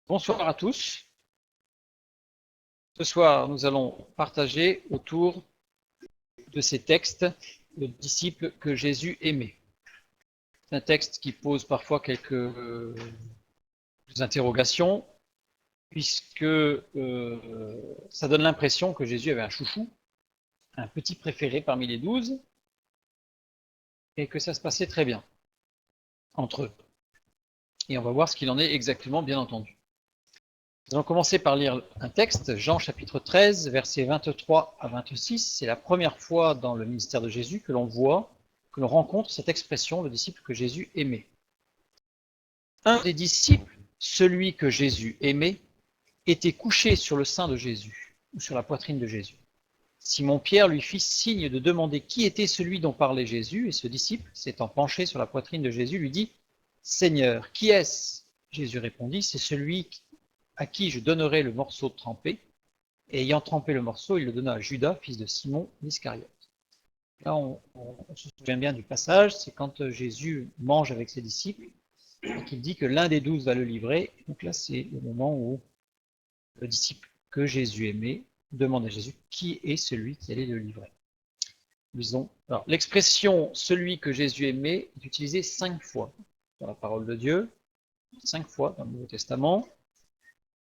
Bonsoir à tous. Ce soir, nous allons partager autour de ces textes le disciple que Jésus aimait. C'est un texte qui pose parfois quelques interrogations, puisque ça donne l'impression que Jésus avait un chouchou, un petit préféré parmi les 12, et que ça se passait très bien entre eux. Et on va voir ce qu'il en est exactement, bien entendu. Nous allons commencer par lire un texte, Jean chapitre 13, versets 23 à 26. C'est la première fois dans le ministère de Jésus que l'on voit, que l'on rencontre cette expression, le disciple que Jésus aimait. Un des disciples, celui que Jésus aimait, était couché sur le sein de Jésus, ou sur la poitrine de Jésus. Simon-Pierre lui fit signe de demander qui était celui dont parlait Jésus, et ce disciple, s'étant penché sur la poitrine de Jésus, lui dit « Seigneur, qui est-ce » Jésus répondit « C'est celui à qui je donnerai le morceau de trempé. » Et ayant trempé le morceau, il le donna à Judas, fils de Simon l'Iscariote. Là, on se souvient bien du passage, c'est quand Jésus mange avec ses disciples et qu'il dit que l'un des 12 va le livrer. Donc là, c'est le moment où le disciple que Jésus aimait demande à Jésus qui est celui qui allait le livrer. Alors, l'expression « celui que Jésus aimait » est utilisée 5 fois dans la parole de Dieu, 5 fois dans le Nouveau Testament.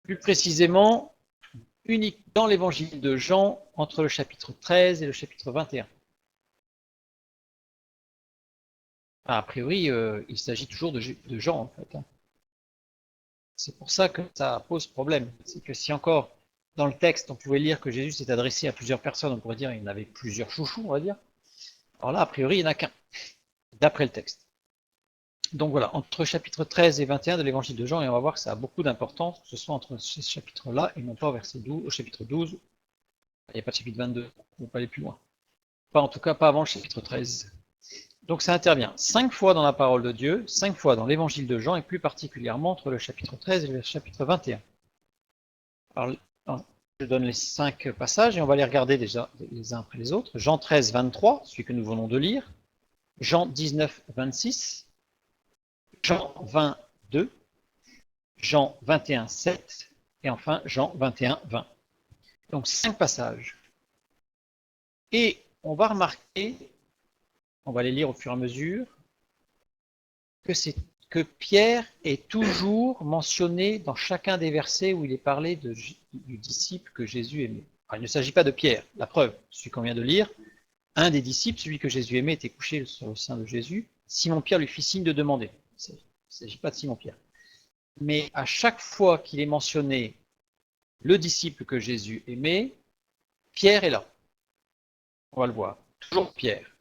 Plus précisément, unique dans l'évangile de Jean, entre le chapitre 13 et le chapitre 21. A priori, il s'agit toujours de Jean, en fait. C'est pour ça que ça pose problème. C'est que si encore, dans le texte, on pouvait lire que Jésus s'est adressé à plusieurs personnes, on pourrait dire qu'il y en avait plusieurs chouchous, on va dire. Alors là, a priori, il n'y en a qu'un, d'après le texte. Donc voilà, entre chapitre 13 et 21 de l'évangile de Jean, et on va voir que ça a beaucoup d'importance, que ce soit entre ces chapitres-là et non pas au chapitre 12. Il n'y a pas de chapitre 22, on ne peut pas aller plus loin. Pas, en tout cas, pas avant le chapitre 13. Donc ça intervient 5 fois dans la parole de Dieu, 5 fois dans l'évangile de Jean, et plus particulièrement entre le chapitre 13 et le chapitre 21. Alors, je donne les 5 passages et on va les regarder déjà les uns après les autres. Jean 13, 23, celui que nous venons de lire. Jean 19, 26. Jean 20, 2. Jean 21, 7. Et enfin Jean 21, 20. Donc 5 passages. Et on va remarquer, on va les lire au fur et à mesure, que Pierre est toujours mentionné dans chacun des versets où il est parlé du disciple que Jésus aimait. Alors, il ne s'agit pas de Pierre, la preuve, celui qu'on vient de lire, un des disciples, celui que Jésus aimait, était couché sur le sein de Jésus. Simon-Pierre lui fit signe de demander. Il ne s'agit pas de Simon-Pierre. Mais à chaque fois qu'il est mentionné le disciple que Jésus aimait, Pierre est là. On va le voir. Toujours Pierre.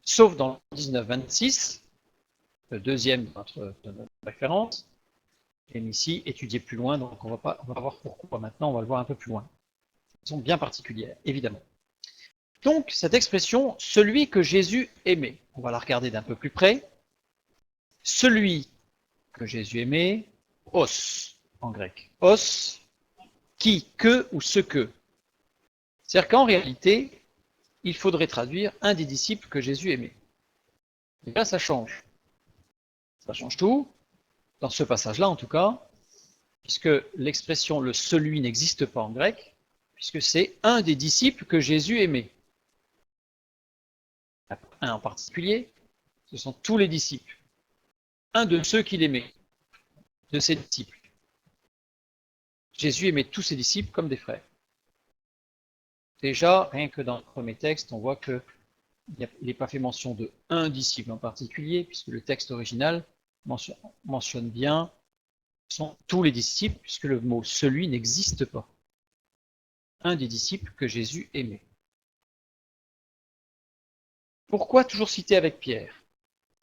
Sauf dans le 19-26, le deuxième de notre référence, et ici étudié plus loin, donc on va voir pourquoi maintenant, on va le voir un peu plus loin. Ils sont bien particulières, évidemment. Donc, cette expression, celui que Jésus aimait, on va la regarder d'un peu plus près. Celui que Jésus aimait, os, en grec. Os, qui, que ou ce que. C'est-à-dire qu'en réalité, il faudrait traduire un des disciples que Jésus aimait. Et là, ça change. Ça change tout, dans ce passage-là en tout cas, puisque l'expression le celui n'existe pas en grec, puisque c'est un des disciples que Jésus aimait. Un en particulier, ce sont tous les disciples. Un de ceux qu'il aimait, de ses disciples. Jésus aimait tous ses disciples comme des frères. Déjà, rien que dans le premier texte, on voit qu'il n'est pas fait mention de un disciple en particulier, puisque le texte original mentionne bien sont tous les disciples, puisque le mot celui n'existe pas. Un des disciples que Jésus aimait. Pourquoi toujours citer avec Pierre?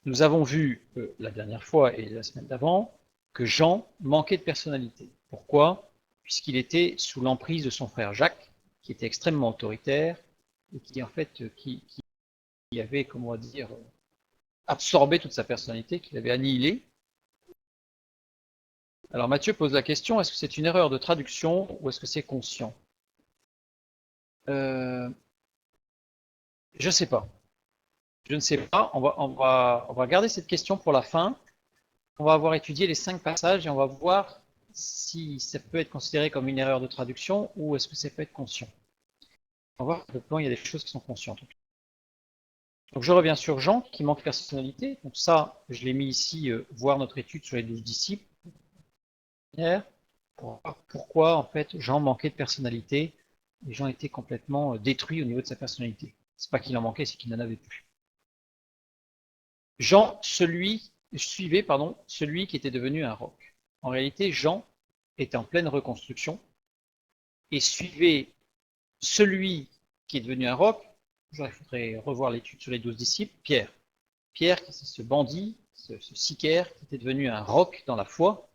Nous avons vu la dernière fois et la semaine d'avant que Jean manquait de personnalité. Pourquoi? Puisqu'il était sous l'emprise de son frère Jacques, qui était extrêmement autoritaire et qui en fait qui avait, comment on va dire, absorbé toute sa personnalité, qu'il avait annihilé. Alors Matthieu pose la question, est-ce que c'est une erreur de traduction ou est-ce que c'est conscient? Je ne sais pas. Je ne sais pas. On va garder cette question pour la fin. On va avoir étudié les 5 passages et on va voir si ça peut être considéré comme une erreur de traduction ou est-ce que ça peut être conscient. On va voir que le plan, il y a des choses qui sont conscientes. Donc je reviens sur Jean, qui manque de personnalité. Donc ça, je l'ai mis ici, voir notre étude sur les 12 disciples. Pour voir pourquoi, en fait, Jean manquait de personnalité. Et Jean était complètement détruit au niveau de sa personnalité. C'est pas qu'il en manquait, c'est qu'il n'en avait plus. Jean, suivait, celui qui était devenu un roc. En réalité, Jean était en pleine reconstruction et suivait celui qui est devenu un roc. Il faudrait revoir l'étude sur les 12 disciples, Pierre. Pierre, c'est ce bandit, ce sicaire, qui était devenu un roc dans la foi,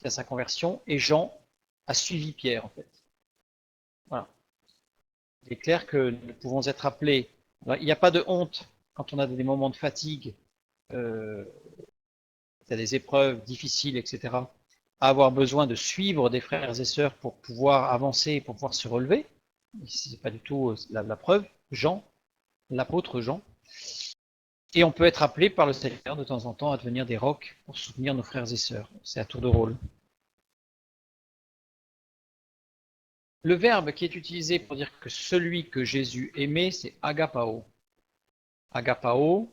à sa conversion, et Jean a suivi Pierre, en fait. Voilà. Il est clair que nous pouvons être appelés. Alors, il n'y a pas de honte quand on a des moments de fatigue, euh, des épreuves difficiles, etc., à avoir besoin de suivre des frères et sœurs pour pouvoir avancer, pour pouvoir se relever. Ce n'est pas du tout la preuve. Jean, l'apôtre Jean. Et on peut être appelé par le Seigneur de temps en temps à devenir des rocs pour soutenir nos frères et sœurs. C'est à tour de rôle. Le verbe qui est utilisé pour dire que celui que Jésus aimait, c'est agapao. Agapao,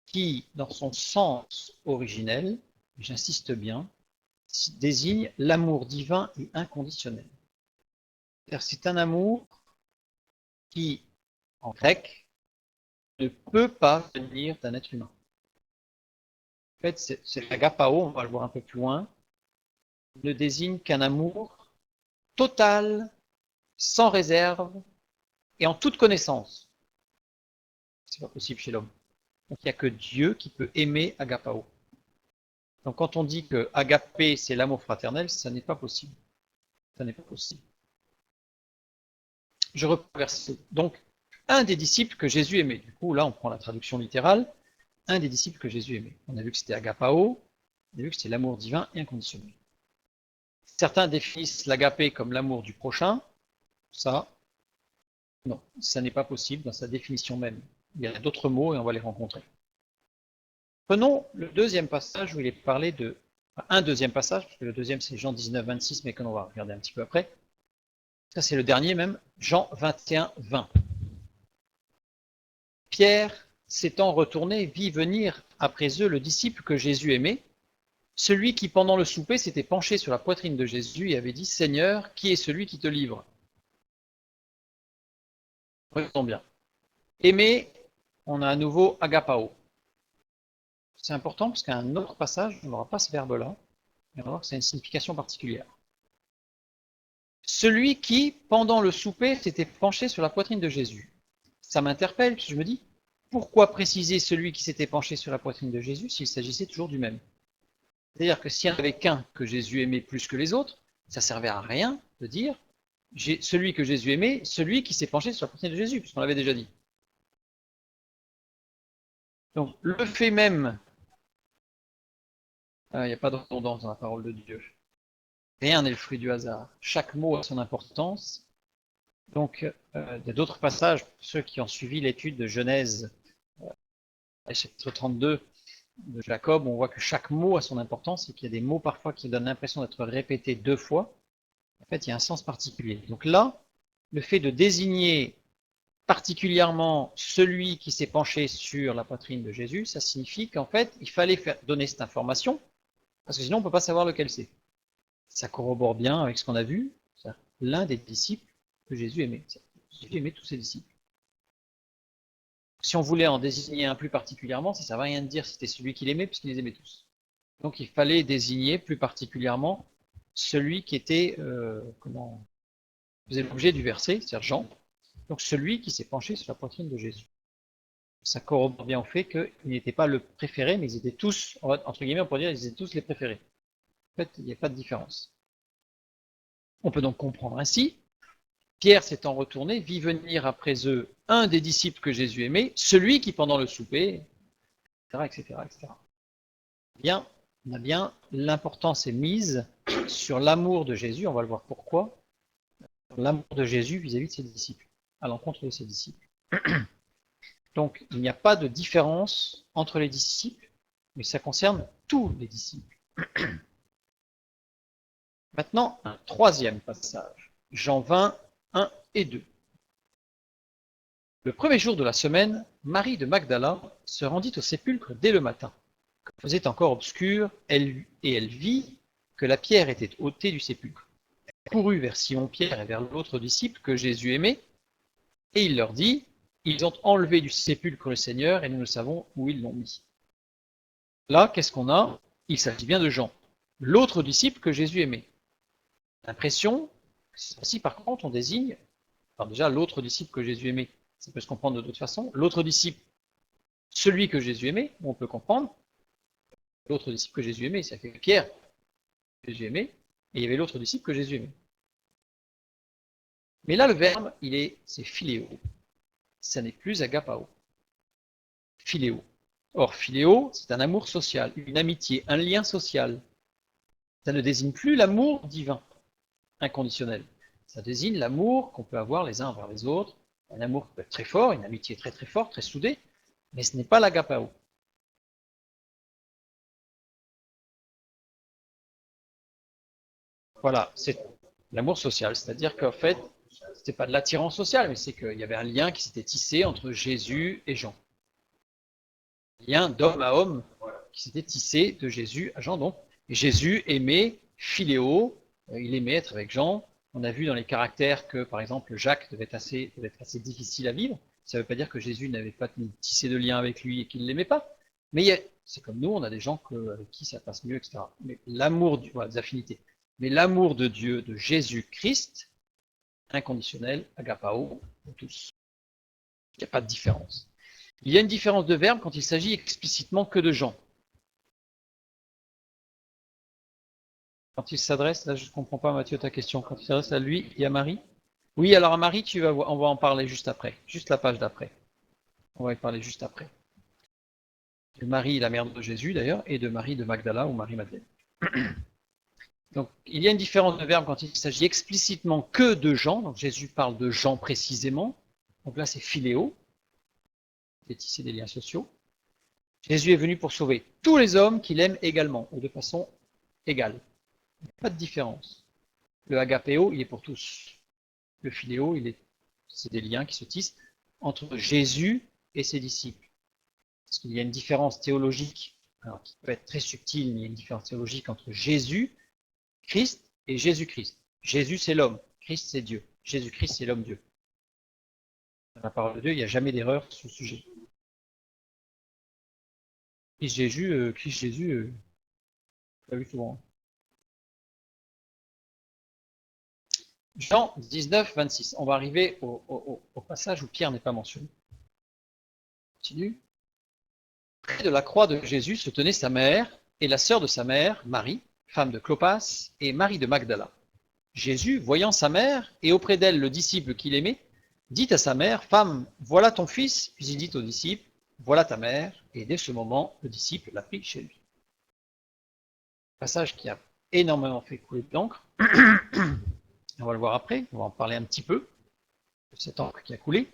qui, dans son sens originel, j'insiste bien, désigne l'amour divin et inconditionnel. C'est un amour qui, en grec, ne peut pas venir d'un être humain. En fait, c'est l'agapao, on va le voir un peu plus loin, ne désigne qu'un amour total, sans réserve et en toute connaissance. C'est pas possible chez l'homme. Donc il n'y a que Dieu qui peut aimer agapao. Donc quand on dit que agapé c'est l'amour fraternel, ça n'est pas possible. Ça n'est pas possible. Je reprends verset. Donc un des disciples que Jésus aimait. Du coup là on prend la traduction littérale. Un des disciples que Jésus aimait. On a vu que c'était agapao. On a vu que c'était l'amour divin et inconditionnel. Certains définissent l'agapé comme l'amour du prochain. Ça, non, ça n'est pas possible dans sa définition même. Il y a d'autres mots et on va les rencontrer. Prenons le deuxième passage où il est parlé de... un deuxième passage, parce que le deuxième c'est Jean 19, 26, mais que l'on va regarder un petit peu après. Ça c'est le dernier même, Jean 21, 20. Pierre, s'étant retourné, vit venir après eux le disciple que Jésus aimait, celui qui pendant le souper s'était penché sur la poitrine de Jésus et avait dit « Seigneur, qui est celui qui te livre ?» Regardons bien. Aimer, on a à nouveau agapao. C'est important parce qu'à un autre passage, on n'aura pas ce verbe-là. On va voir que c'est une signification particulière. Celui qui, pendant le souper, s'était penché sur la poitrine de Jésus. Ça m'interpelle, puis je me dis, pourquoi préciser celui qui s'était penché sur la poitrine de Jésus s'il s'agissait toujours du même? C'est-à-dire que s'il n'y en avait qu'un que Jésus aimait plus que les autres, ça servait à rien de dire celui que Jésus aimait, celui qui s'est penché sur la poitrine de Jésus, puisqu'on l'avait déjà dit. Donc le fait même, il n'y a pas de redondance dans la parole de Dieu. Rien n'est le fruit du hasard. Chaque mot a son importance. Donc, il y a d'autres passages, pour ceux qui ont suivi l'étude de Genèse, chapitre 32 de Jacob, on voit que chaque mot a son importance et qu'il y a des mots parfois qui donnent l'impression d'être répétés deux fois. En fait, il y a un sens particulier. Donc là, le fait de désigner particulièrement celui qui s'est penché sur la poitrine de Jésus, ça signifie qu'en fait, il fallait donner cette information, parce que sinon on ne peut pas savoir lequel c'est. Ça corrobore bien avec ce qu'on a vu, l'un des disciples que Jésus aimait. Jésus aimait tous ses disciples. Si on voulait en désigner un plus particulièrement, ça ne servait à rien de dire si c'était celui qu'il aimait, puisqu'il les aimait tous. Donc il fallait désigner plus particulièrement celui qui était, faisait l'objet du verset, c'est-à-dire Jean, donc celui qui s'est penché sur la poitrine de Jésus. Ça corrobore bien au fait qu'il n'était pas le préféré, mais ils étaient tous, entre guillemets, on pourrait dire, ils étaient tous les préférés. En fait, il n'y a pas de différence. On peut donc comprendre ainsi, Pierre s'étant retourné, vit venir après eux un des disciples que Jésus aimait, celui qui pendant le souper, etc., etc., etc. Bien, on a bien, l'importance est mise sur l'amour de Jésus, on va le voir pourquoi, l'amour de Jésus vis-à-vis de ses disciples, à l'encontre de ses disciples. Donc, il n'y a pas de différence entre les disciples, mais ça concerne tous les disciples. Maintenant, un troisième passage, Jean 20, 1 et 2. Le premier jour de la semaine, Marie de Magdala se rendit au sépulcre dès le matin. Quand il faisait encore obscur, elle vit que la pierre était ôtée du sépulcre. Elle courut vers Simon-Pierre et vers l'autre disciple que Jésus aimait, et il leur dit, ils ont enlevé du sépulcre le Seigneur et nous ne savons où ils l'ont mis. Là, qu'est-ce qu'on a? Il s'agit bien de Jean, l'autre disciple que Jésus aimait. L'impression, si par contre on désigne, alors déjà l'autre disciple que Jésus aimait, ça peut se comprendre de d'autres façons, l'autre disciple, celui que Jésus aimait, on peut comprendre, l'autre disciple que Jésus aimait, ça fait Pierre que Jésus aimait, et il y avait l'autre disciple que Jésus aimait. Mais là, le verbe, c'est philéo. Ça n'est plus agapao. Philéo. Or, philéo, c'est un amour social, une amitié, un lien social. Ça ne désigne plus l'amour divin, inconditionnel. Ça désigne l'amour qu'on peut avoir les uns envers les autres, un amour qui peut être très fort, une amitié très très forte, très soudée, mais ce n'est pas l'agapao. Voilà, c'est l'amour social, c'est-à-dire qu'en fait, c'était pas de l'attirance sociale, mais c'est qu'il y avait un lien qui s'était tissé entre Jésus et Jean. Un lien d'homme à homme qui s'était tissé de Jésus à Jean. Donc, et Jésus aimait philéo, il aimait être avec Jean. On a vu dans les caractères que, par exemple, Jacques devait être assez difficile à vivre. Ça ne veut pas dire que Jésus n'avait pas tissé de lien avec lui et qu'il ne l'aimait pas. Mais c'est comme nous, on a des gens avec qui ça passe mieux, etc. Mais l'amour, voilà, des affinités. Mais l'amour de Dieu, de Jésus-Christ, inconditionnel, agapao, pour tous. Il n'y a pas de différence. Il y a une différence de verbe quand il s'agit explicitement que de Jean. Quand il s'adresse, là je ne comprends pas Mathieu ta question, quand il s'adresse à lui et à Marie. Oui, alors à Marie, on va en parler juste après, juste la page d'après. On va y parler juste après. De Marie, la mère de Jésus d'ailleurs, et de Marie de Magdala ou Marie-Madeleine. Donc il y a une différence de verbe quand il s'agit explicitement que de Jean, donc Jésus parle de Jean précisément, donc là c'est philéo, c'est tisser des liens sociaux. Jésus est venu pour sauver tous les hommes qu'il aime également, ou de façon égale. Il n'y a pas de différence. Le agapéo, il est pour tous. Le philéo, c'est des liens qui se tissent entre Jésus et ses disciples. Parce qu'il y a une différence théologique, alors qui peut être très subtile, mais il y a une différence théologique entre Jésus, Christ et Jésus-Christ. Jésus, c'est l'homme. Christ, c'est Dieu. Jésus-Christ, c'est l'homme-Dieu. Dans la parole de Dieu, il n'y a jamais d'erreur sur ce sujet. Christ Jésus, pas vu souvent. Jean 19, 26. On va arriver au passage où Pierre n'est pas mentionné. Continue. Près de la croix de Jésus se tenait sa mère et la sœur de sa mère, Marie, femme de Clopas, et Marie de Magdala. Jésus, voyant sa mère et auprès d'elle le disciple qu'il aimait, dit à sa mère, Femme, voilà ton fils. Puis il dit au disciple, Voilà ta mère. Et dès ce moment, le disciple l'a pris chez lui. Passage qui a énormément fait couler de l'encre. On va le voir après, on va en parler un petit peu de cet encre qui a coulé.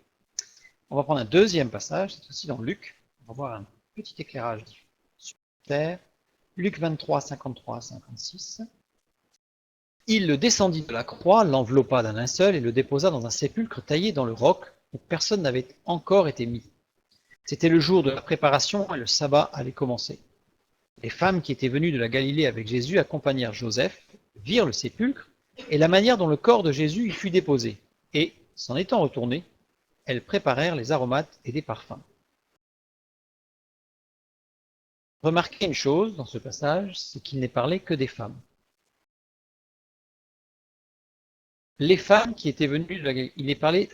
On va prendre un deuxième passage, cette fois-ci dans Luc. On va voir un petit éclairage supplémentaire. Luc 23, 53 à 56. Il le descendit de la croix, l'enveloppa d'un linceul et le déposa dans un sépulcre taillé dans le roc où personne n'avait encore été mis. C'était le jour de la préparation et le sabbat allait commencer. Les femmes qui étaient venues de la Galilée avec Jésus accompagnèrent Joseph, virent le sépulcre et la manière dont le corps de Jésus y fut déposé. Et, s'en étant retournées, elles préparèrent les aromates et des parfums. Remarquez une chose dans ce passage, c'est qu'il n'est parlé que des femmes. Les femmes qui étaient venues de la Galilée,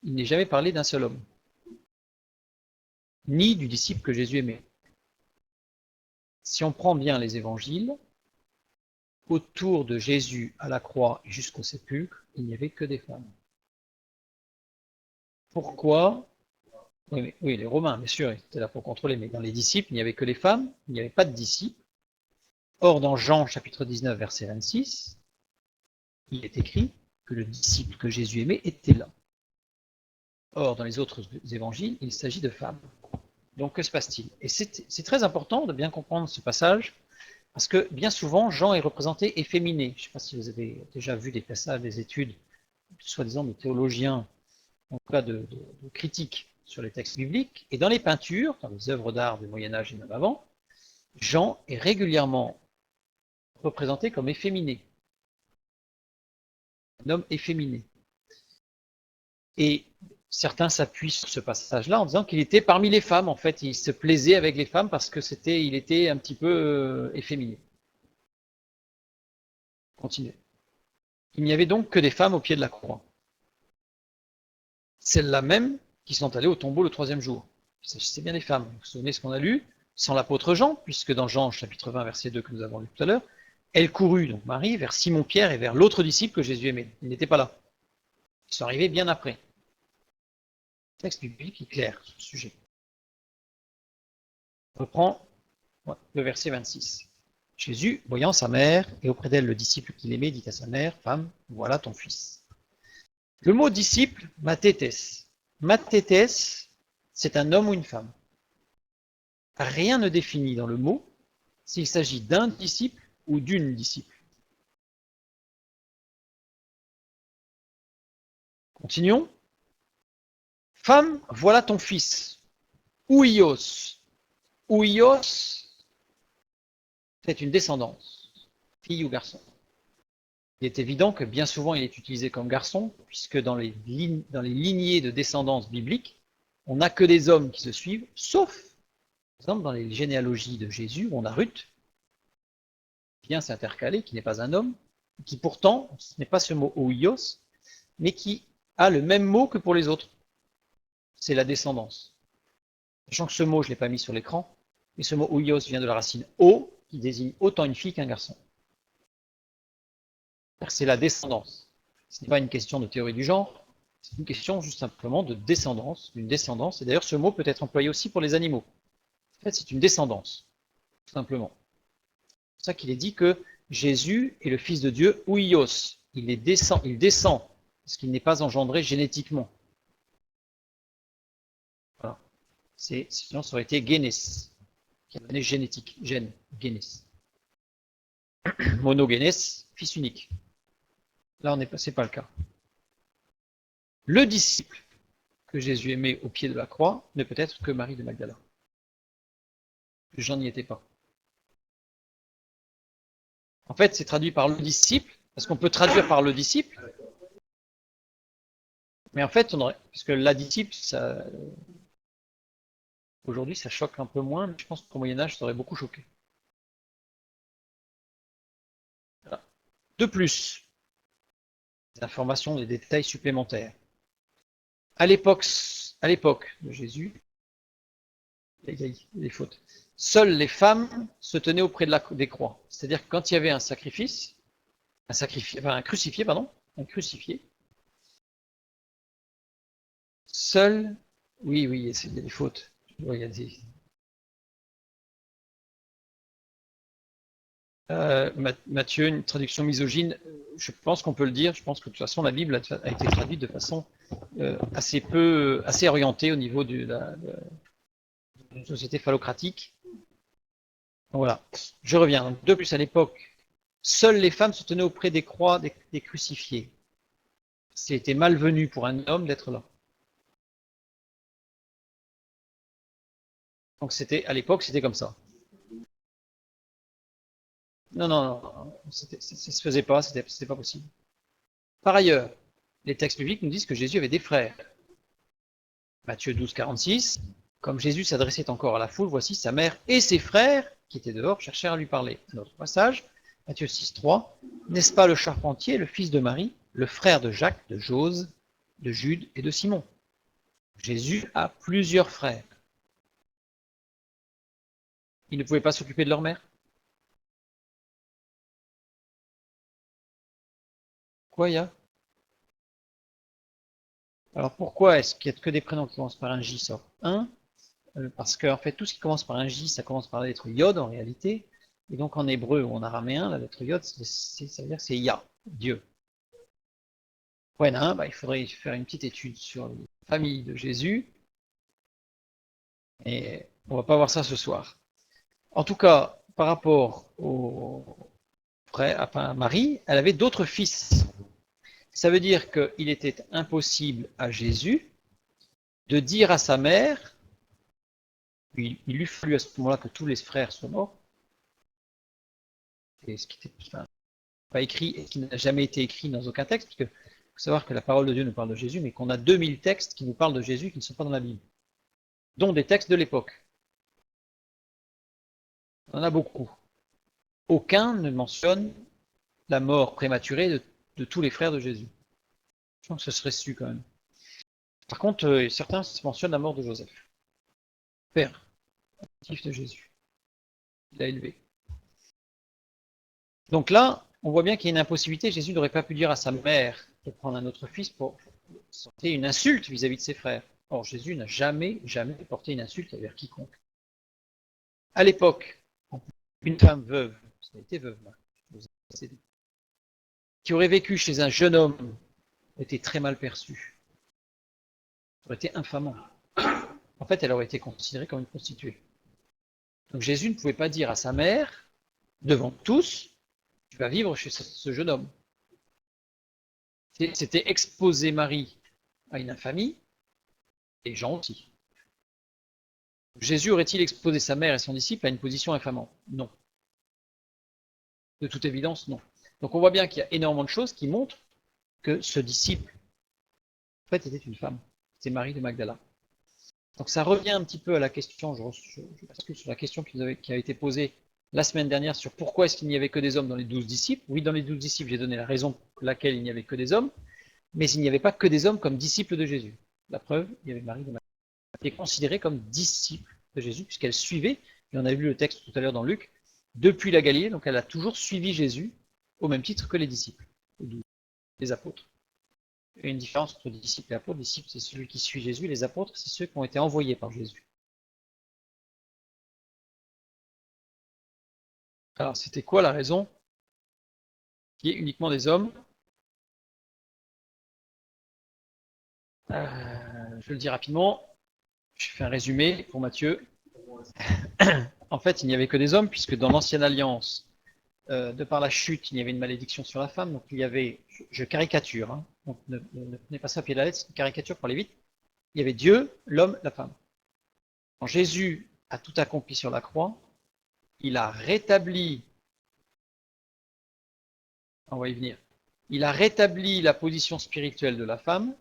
il n'est jamais parlé d'un seul homme, ni du disciple que Jésus aimait. Si on prend bien les évangiles, autour de Jésus à la croix et jusqu'au sépulcre, il n'y avait que des femmes. Pourquoi? Oui, les Romains, bien sûr, ils étaient là pour contrôler, mais dans les disciples, il n'y avait que les femmes, il n'y avait pas de disciples. Or, dans Jean chapitre 19, verset 26, il est écrit que le disciple que Jésus aimait était là. Or, dans les autres évangiles, il s'agit de femmes. Donc, que se passe-t-il? Et c'est très important de bien comprendre ce passage, Parce que bien souvent, Jean est représenté efféminé. Je ne sais pas si vous avez déjà vu des passages, des études, soi-disant de théologiens, en tout cas de critiques sur les textes bibliques. Et dans les peintures, dans les œuvres d'art du Moyen-Âge et même avant, Jean est régulièrement représenté comme efféminé. Un homme efféminé. Et certains s'appuient sur ce passage-là en disant qu'il était parmi les femmes. En fait, il se plaisait avec les femmes parce que il était un petit peu efféminé. Continuez. Il n'y avait donc que des femmes au pied de la croix. Celles-là même qui sont allées au tombeau le troisième jour. Il s'agissait bien des femmes. Vous vous souvenez ce qu'on a lu? Sans l'apôtre Jean, puisque dans Jean chapitre 20, verset 2 que nous avons lu tout à l'heure, elle courut, donc Marie, vers Simon-Pierre et vers l'autre disciple que Jésus aimait. Il n'était pas là. Ils sont arrivés bien après. Le texte biblique est clair sur le sujet. On reprend le verset 26. Jésus, voyant sa mère, et auprès d'elle le disciple qu'il aimait, dit à sa mère, femme, voilà ton fils. Le mot disciple, mathétes. Mathétes, c'est un homme ou une femme. Rien ne définit dans le mot s'il s'agit d'un disciple ou d'une disciple. Continuons. Femme, voilà ton fils. Ouios. Ouios, c'est une descendance, fille ou garçon. Il est évident que bien souvent il est utilisé comme garçon, puisque dans les lignées de descendance biblique, on n'a que des hommes qui se suivent, sauf, par exemple, dans les généalogies de Jésus, où on a Ruth, qui vient s'intercaler, qui n'est pas un homme, qui pourtant, ce n'est pas ce mot ouios, mais qui a le même mot que pour les autres. C'est la descendance. Sachant que ce mot, je ne l'ai pas mis sur l'écran, mais ce mot ouios vient de la racine o, qui désigne autant une fille qu'un garçon. C'est la descendance. Ce n'est pas une question de théorie du genre, c'est une question juste simplement de descendance, d'une descendance. Et d'ailleurs, ce mot peut être employé aussi pour les animaux. En fait, c'est une descendance, tout simplement. C'est pour ça qu'il est dit que Jésus est le Fils de Dieu, ouios. Il descend, parce qu'il n'est pas engendré génétiquement. Voilà. Sinon, ça aurait été génes, qui a donné génétique, gène, génes. Monogénès, fils unique. Là, c'est pas le cas. Le disciple que Jésus aimait au pied de la croix ne peut être que Marie de Magdala. Jean n'y était pas. En fait, c'est traduit par le disciple, parce qu'on peut traduire par le disciple, mais en fait, puisque la disciple, aujourd'hui, ça choque un peu moins, mais je pense qu'au Moyen-Âge, ça aurait beaucoup choqué. Voilà. De plus, des informations, des détails supplémentaires. À l'époque de Jésus, il y a des fautes. Seules les femmes se tenaient auprès des croix. C'est-à-dire que quand il y avait un crucifié, seul, oui, il y a des fautes. Il y a des, Matthieu, une traduction misogyne, je pense qu'on peut le dire. Je pense que de toute façon, la Bible a été traduite de façon assez orientée au niveau d'une société phallocratique. Donc voilà, je reviens. Donc, de plus, à l'époque, seules les femmes se tenaient auprès des croix des crucifiés. C'était malvenu pour un homme d'être là. Donc à l'époque, c'était comme ça. Non, ça se faisait pas, c'était pas possible. Par ailleurs, les textes bibliques nous disent que Jésus avait des frères. Matthieu 12, 46, comme Jésus s'adressait encore à la foule, voici sa mère et ses frères, qui étaient dehors, cherchèrent à lui parler. Un autre passage, Matthieu 6, 3, n'est-ce pas le charpentier, le fils de Marie, le frère de Jacques, de Jose, de Jude et de Simon? Jésus a plusieurs frères. Ils ne pouvaient pas s'occuper de leur mère? Quoi, il y a? Alors pourquoi est-ce qu'il n'y a que des prénoms qui commencent par un J sauf un? Parce que en fait, tout ce qui commence par un J, ça commence par la lettre Yod en réalité. Et donc en hébreu ou en araméen, la lettre Yod, ça veut dire que c'est Yah, Dieu. Ouais, non, bah, il faudrait faire une petite étude sur les familles de Jésus. Et on va pas voir ça ce soir. En tout cas, par rapport au frère, enfin, à Marie, elle avait d'autres fils. Ça veut dire qu'il était impossible à Jésus de dire à sa mère, il lui fallu à ce moment-là que tous les frères soient morts, et ce qui était enfin, pas écrit et qui n'a jamais été écrit dans aucun texte, parce que faut savoir que la parole de Dieu nous parle de Jésus, mais qu'on a 2000 textes qui nous parlent de Jésus qui ne sont pas dans la Bible, dont des textes de l'époque. On en a beaucoup. Aucun ne mentionne la mort prématurée de tous les frères de Jésus. Je pense que ce serait su quand même. Par contre, certains mentionnent la mort de Joseph, père adoptif de Jésus. Il l'a élevé. Donc là, on voit bien qu'il y a une impossibilité. Jésus n'aurait pas pu dire à sa mère de prendre un autre fils pour porter une insulte vis-à-vis de ses frères. Or, Jésus n'a jamais porté une insulte envers quiconque. À l'époque, une femme veuve, ça a été veuve, qui aurait vécu chez un jeune homme, était très mal perçue. Ça aurait été infamant. En fait, elle aurait été considérée comme une prostituée. Donc Jésus ne pouvait pas dire à sa mère, devant tous, tu vas vivre chez ce jeune homme. C'était exposer Marie à une infamie, et Jean aussi. Jésus aurait-il exposé sa mère et son disciple à une position infamante? Non. De toute évidence, non. Donc on voit bien qu'il y a énormément de choses qui montrent que ce disciple, en fait, était une femme. C'est Marie de Magdala. Donc ça revient un petit peu à la question, je bascule sur la question qui a été posée la semaine dernière sur pourquoi est-ce qu'il n'y avait que des hommes dans les 12 disciples. Oui, dans les 12 disciples, j'ai donné la raison pour laquelle il n'y avait que des hommes, mais il n'y avait pas que des hommes comme disciples de Jésus. La preuve, il y avait Marie de Magdala, qui est considérée comme disciple de Jésus, puisqu'elle suivait, et on a vu le texte tout à l'heure dans Luc, depuis la Galilée, donc elle a toujours suivi Jésus, au même titre que les disciples, les apôtres. Il y a une différence entre disciples et apôtres. Disciples, c'est celui qui suit Jésus, les apôtres, c'est ceux qui ont été envoyés par Jésus. Alors, c'était quoi la raison qui est uniquement des hommes? Je le dis rapidement, je fais un résumé pour Matthieu. En fait, il n'y avait que des hommes, puisque dans l'ancienne alliance, de par la chute, il y avait une malédiction sur la femme. Donc il y avait, je caricature, hein, donc ne prenez pas ça à pied de la lettre, c'est une caricature pour aller vite. Il y avait Dieu, l'homme, la femme. Quand Jésus a tout accompli sur la croix, il a rétabli, on va y venir, il a rétabli la position spirituelle de la femme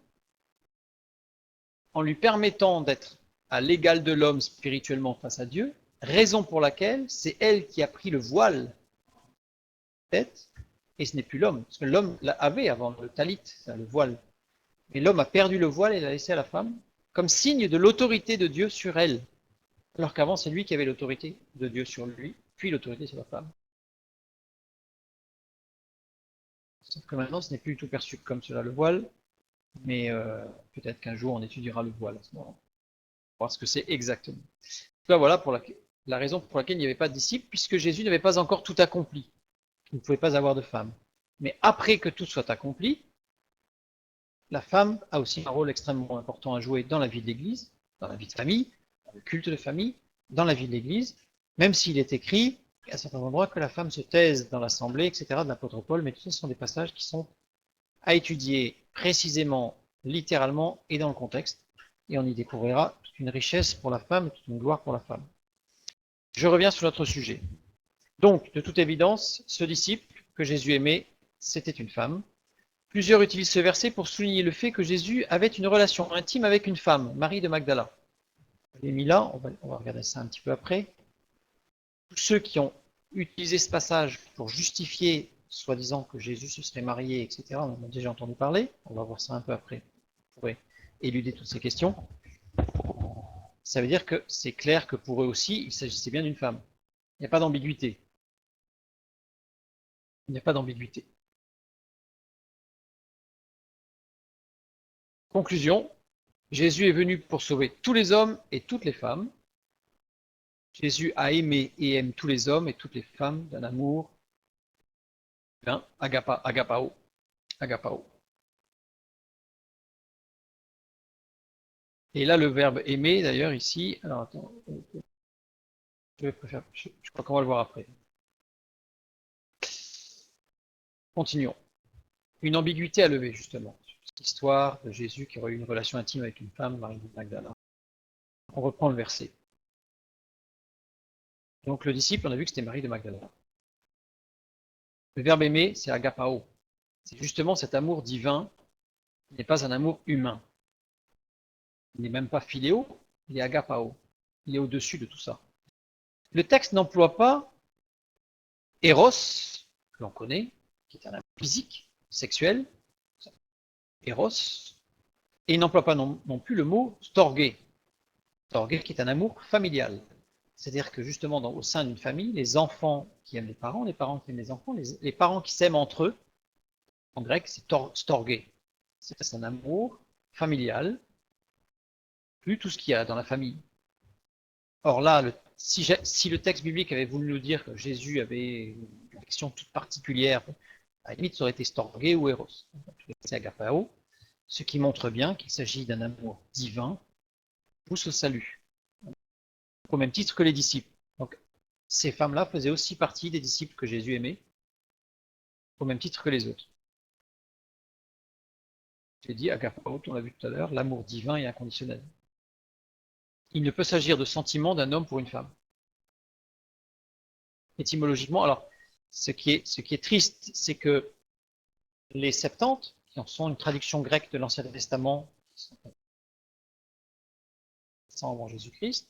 en lui permettant d'être à l'égal de l'homme spirituellement face à Dieu, raison pour laquelle c'est elle qui a pris le voile tête, et ce n'est plus l'homme, parce que l'homme l'avait avant le talit, le voile. Mais l'homme a perdu le voile et l'a laissé à la femme, comme signe de l'autorité de Dieu sur elle, alors qu'avant c'est lui qui avait l'autorité de Dieu sur lui, puis l'autorité sur la femme. Sauf que maintenant ce n'est plus du tout perçu comme cela le voile, mais peut-être qu'un jour on étudiera le voile à ce moment-là, voir ce que c'est exactement. Là, voilà pour la raison pour laquelle il n'y avait pas de disciples, puisque Jésus n'avait pas encore tout accompli. Il ne pouvait pas avoir de femme. Mais après que tout soit accompli, la femme a aussi un rôle extrêmement important à jouer dans la vie de l'Église, dans la vie de famille, dans le culte de famille, dans la vie de l'Église, même s'il est écrit à certains endroits que la femme se taise dans l'assemblée, etc., de l'apôtre Paul, mais tout ça ce sont des passages qui sont à étudier précisément, littéralement et dans le contexte, et on y découvrira toute une richesse pour la femme, toute une gloire pour la femme. Je reviens sur notre sujet. Donc, de toute évidence, ce disciple que Jésus aimait, c'était une femme. Plusieurs utilisent ce verset pour souligner le fait que Jésus avait une relation intime avec une femme, Marie de Magdala. Je l'ai mis là, on va regarder ça un petit peu après. Tous ceux qui ont utilisé ce passage pour justifier, soi-disant, que Jésus se serait marié, etc., on en a déjà entendu parler, on va voir ça un peu après, on pourrait éluder toutes ces questions. Ça veut dire que c'est clair que pour eux aussi, il s'agissait bien d'une femme. Il n'y a pas d'ambiguïté. Il n'y a pas d'ambiguïté. Conclusion, Jésus est venu pour sauver tous les hommes et toutes les femmes. Jésus a aimé et aime tous les hommes et toutes les femmes d'un amour, agapao, agapao. Et là, le verbe aimer, d'ailleurs, ici, alors attends, Je crois qu'on va le voir après. Continuons. Une ambiguïté à lever, justement, sur cette histoire de Jésus qui aurait eu une relation intime avec une femme, Marie de Magdala. On reprend le verset. Donc le disciple, on a vu que c'était Marie de Magdala. Le verbe aimer, c'est agapao. C'est justement cet amour divin qui n'est pas un amour humain. Il n'est même pas philéo, il est agapao. Il est au-dessus de tout ça. Le texte n'emploie pas Eros, que l'on connaît, qui est un amour physique, sexuel, Eros, et il n'emploie pas non plus le mot storgé. Storgé qui est un amour familial. C'est-à-dire que justement, au sein d'une famille, les enfants qui aiment les parents qui aiment les enfants, les parents qui s'aiment entre eux, en grec, c'est storgé. C'est un amour familial, plus tout ce qu'il y a dans la famille. Or là, si le texte biblique avait voulu nous dire que Jésus avait une affection toute particulière, à la limite, ça aurait été storgé ou eros. C'est agapao, ce qui montre bien qu'il s'agit d'un amour divin, pousse au salut, au même titre que les disciples. Donc, ces femmes-là faisaient aussi partie des disciples que Jésus aimait, au même titre que les autres. J'ai dit agapao, on l'a vu tout à l'heure, l'amour divin et inconditionnel. Il ne peut s'agir de sentiments d'un homme pour une femme. Étymologiquement, alors, ce qui est triste, c'est que les Septante, qui en sont une traduction grecque de l'Ancien Testament, sans avant Jésus-Christ,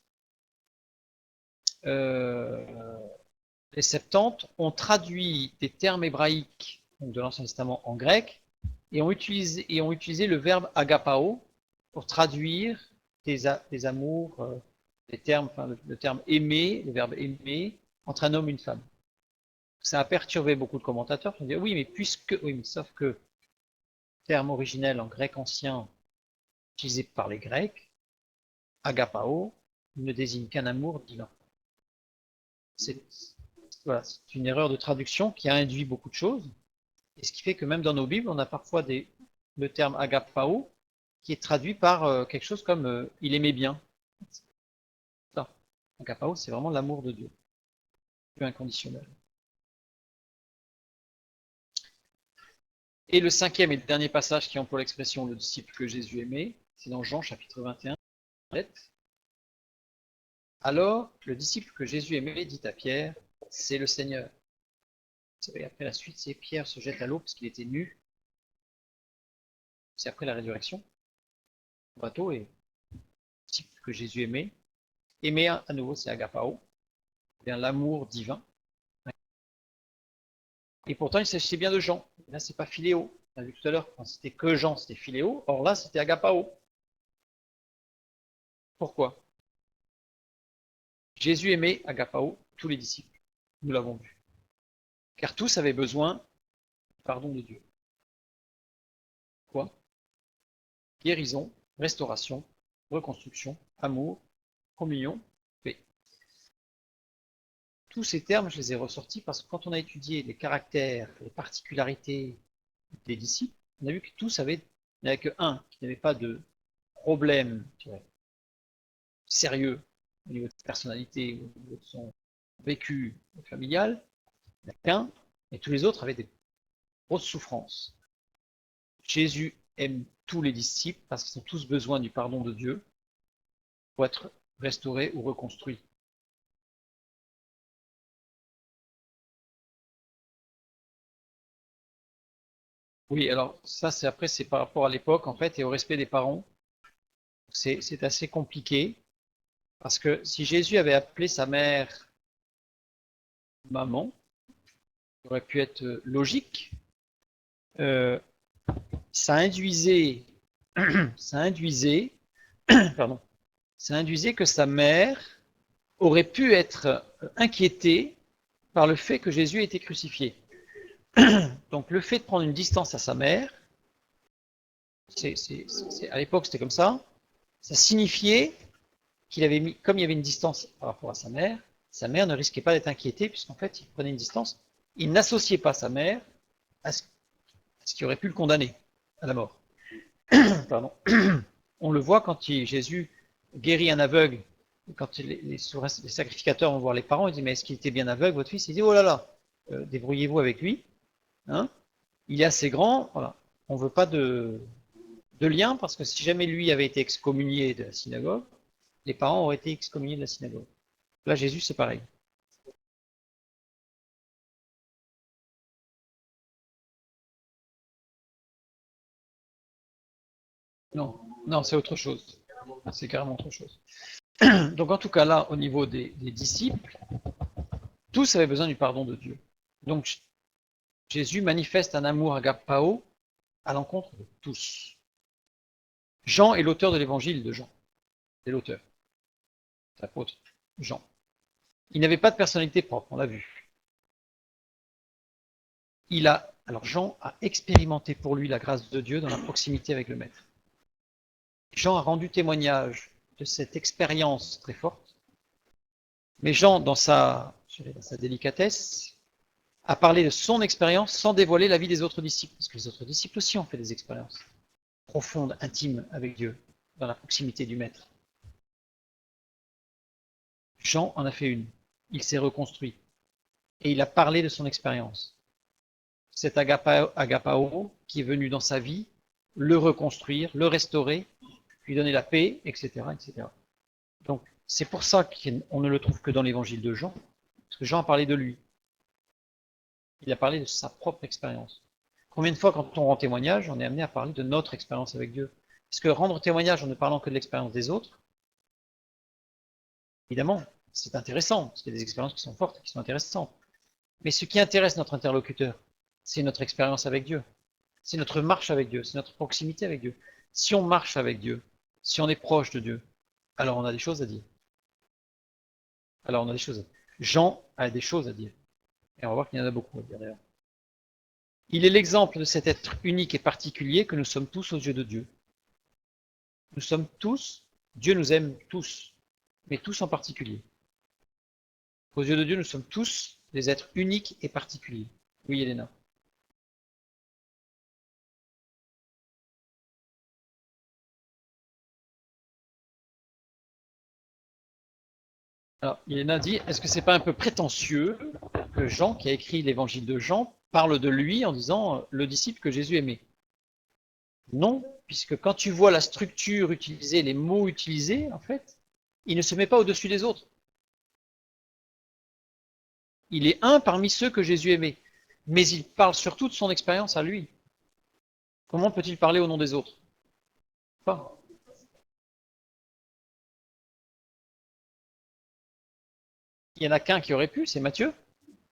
les Septante ont traduit des termes hébraïques de l'Ancien Testament en grec et ont utilisé le verbe agapao pour traduire des amours, des termes, enfin, le terme aimer, le verbe aimer, entre un homme et une femme. Ça a perturbé beaucoup de commentateurs qui ont dit oui, mais sauf que le terme originel en grec ancien utilisé par les Grecs, agapao, ne désigne qu'un amour divin. C'est une erreur de traduction qui a induit beaucoup de choses, et ce qui fait que même dans nos Bibles, on a parfois le terme agapao qui est traduit par quelque chose comme il aimait bien. Ça, agapao, c'est vraiment l'amour de Dieu, plus inconditionnel. Et le cinquième et le dernier passage qui emploie l'expression le disciple que Jésus aimait, c'est dans Jean chapitre 21. Alors, le disciple que Jésus aimait dit à Pierre, c'est le Seigneur. Vous savez, après la suite, c'est Pierre se jette à l'eau parce qu'il était nu. C'est après la résurrection. Le bateau et le disciple que Jésus aimait. Aimer à nouveau, c'est agapao, bien l'amour divin. Et pourtant, il s'agissait bien de Jean. Là, c'est pas philéo. On a vu tout à l'heure, quand c'était que Jean, c'était philéo. Or là, c'était agapao. Pourquoi? Jésus aimait agapao tous les disciples. Nous l'avons vu. Car tous avaient besoin du pardon de Dieu. Quoi? Guérison, restauration, reconstruction, amour, communion, paix. Tous ces termes, je les ai ressortis parce que quand on a étudié les caractères, les particularités des disciples, on a vu que tous avaient, il n'y avait qu'un qui n'avait pas de problème sérieux au niveau de sa personnalité, au niveau de son vécu familial, il n'y en a qu'un, et tous les autres avaient des grosses souffrances. Jésus aime tous les disciples parce qu'ils ont tous besoin du pardon de Dieu pour être restaurés ou reconstruits. Oui, alors ça, c'est par rapport à l'époque, en fait, et au respect des parents. C'est assez compliqué, parce que si Jésus avait appelé sa mère maman, ça aurait pu être logique. Ça induisait, ça induisait, pardon, ça induisait que sa mère aurait pu être inquiétée par le fait que Jésus ait été crucifié. Donc le fait de prendre une distance à sa mère, à l'époque c'était comme ça signifiait qu'il avait mis, comme il y avait une distance par rapport à sa mère ne risquait pas d'être inquiétée puisqu'en fait il prenait une distance, il n'associait pas sa mère à ce qui aurait pu le condamner à la mort. Pardon. On le voit quand Jésus guérit un aveugle Quand les sacrificateurs vont voir les parents, ils disent, mais est-ce qu'il était bien aveugle, votre fils? Il dit, oh là là, débrouillez-vous avec lui, hein, il est assez grand, voilà. On ne veut pas de lien, parce que si jamais lui avait été excommunié de la synagogue, les parents auraient été excommuniés de la synagogue. Là, Jésus, c'est pareil. Non, non, c'est autre chose. C'est carrément autre chose. Donc, en tout cas, là, au niveau des disciples, tous avaient besoin du pardon de Dieu. Donc, Jésus manifeste un amour agapao à l'encontre de tous. Jean est l'auteur de l'évangile de Jean. C'est l'auteur, l'apôtre Jean. Il n'avait pas de personnalité propre, on l'a vu. Alors Jean a expérimenté pour lui la grâce de Dieu dans la proximité avec le Maître. Jean a rendu témoignage de cette expérience très forte, mais Jean, dans sa délicatesse, a parlé de son expérience sans dévoiler la vie des autres disciples, parce que les autres disciples aussi ont fait des expériences profondes, intimes avec Dieu, dans la proximité du Maître. Jean en a fait une. Il s'est reconstruit et il a parlé de son expérience. Cet agapao qui est venu dans sa vie, le reconstruire, le restaurer, lui donner la paix, etc., etc. Donc, c'est pour ça qu'on ne le trouve que dans l'évangile de Jean, parce que Jean a parlé de lui. Il a parlé de sa propre expérience. Combien de fois, quand on rend témoignage, on est amené à parler de notre expérience avec Dieu? Parce que rendre témoignage en ne parlant que de l'expérience des autres, évidemment, c'est intéressant, parce qu'il y a des expériences qui sont fortes, qui sont intéressantes. Mais ce qui intéresse notre interlocuteur, c'est notre expérience avec Dieu. C'est notre marche avec Dieu, c'est notre proximité avec Dieu. Si on marche avec Dieu, si on est proche de Dieu, alors on a des choses à dire. Alors on a des choses à dire. Jean a des choses à dire. Et on va voir qu'il y en a beaucoup à dire d'ailleurs. Il est l'exemple de cet être unique et particulier que nous sommes tous aux yeux de Dieu. Nous sommes tous, Dieu nous aime tous, mais tous en particulier. Aux yeux de Dieu, nous sommes tous des êtres uniques et particuliers. Oui, Elena. Alors, Elena dit, est-ce que c'est pas un peu prétentieux que Jean, qui a écrit l'évangile de Jean, parle de lui en disant le disciple que Jésus aimait? Non, puisque quand tu vois la structure utilisée, les mots utilisés, en fait, il ne se met pas au-dessus des autres. Il est un parmi ceux que Jésus aimait, mais il parle surtout de son expérience à lui. Comment peut-il parler au nom des autres? Pas. Il y en a qu'un qui aurait pu, c'est Matthieu.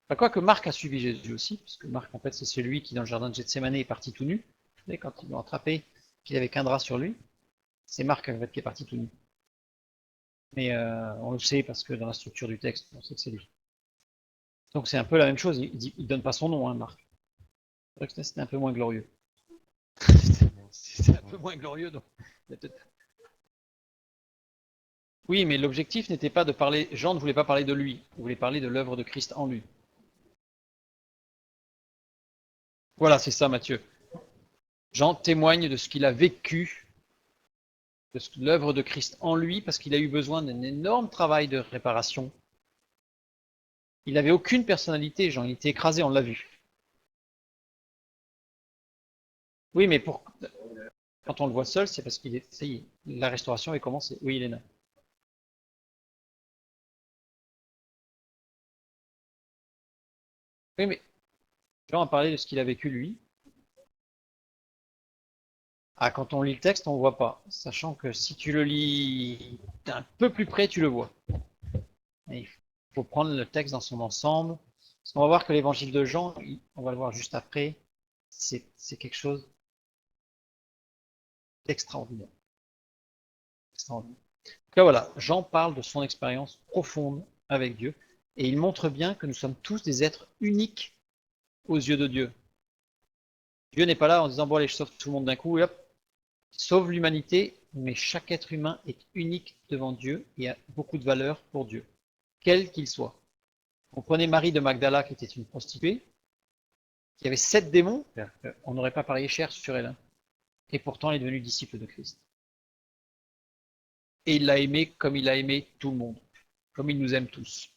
Enfin, quoi que Marc a suivi Jésus aussi, parce que Marc, en fait, c'est celui qui, dans le jardin de Gethsemane, est parti tout nu. Vous savez, quand ils l'ont attrapé, qu'il avait qu'un drap sur lui, c'est Marc, en fait, qui est parti tout nu. Mais on le sait parce que dans la structure du texte, on sait que c'est lui. Donc c'est un peu la même chose, il donne pas son nom, hein, Marc. C'est vrai que c'était un peu moins glorieux. C'était un peu moins glorieux, donc. Oui, mais l'objectif n'était pas de parler. Jean ne voulait pas parler de lui, il voulait parler de l'œuvre de Christ en lui. Voilà, c'est ça, Matthieu. Jean témoigne de ce qu'il a vécu, de l'œuvre de Christ en lui, parce qu'il a eu besoin d'un énorme travail de réparation. Il n'avait aucune personnalité, Jean, il était écrasé, on l'a vu. Oui, mais quand on le voit seul, c'est parce qu'il est. Ça y est, la restauration est commencée. Oui, Elena. Oui, mais Jean a parlé de ce qu'il a vécu lui. Ah, quand on lit le texte, on ne voit pas. Sachant que si tu le lis d'un peu plus près, tu le vois. Et il faut prendre le texte dans son ensemble. Parce qu'on va voir que l'évangile de Jean, on va le voir juste après, c'est quelque chose d'extraordinaire. Extraordinaire. Donc là, voilà, Jean parle de son expérience profonde avec Dieu. Et il montre bien que nous sommes tous des êtres uniques aux yeux de Dieu. Dieu n'est pas là en disant, bon allez, je sauve tout le monde d'un coup, et hop, sauve l'humanité, mais chaque être humain est unique devant Dieu et a beaucoup de valeur pour Dieu, quel qu'il soit. On prenait Marie de Magdala, qui était une prostituée, qui avait 7 démons, on n'aurait pas parié cher sur elle, hein. Et pourtant elle est devenue disciple de Christ. et il l'a aimé comme il a aimé tout le monde, comme il nous aime tous.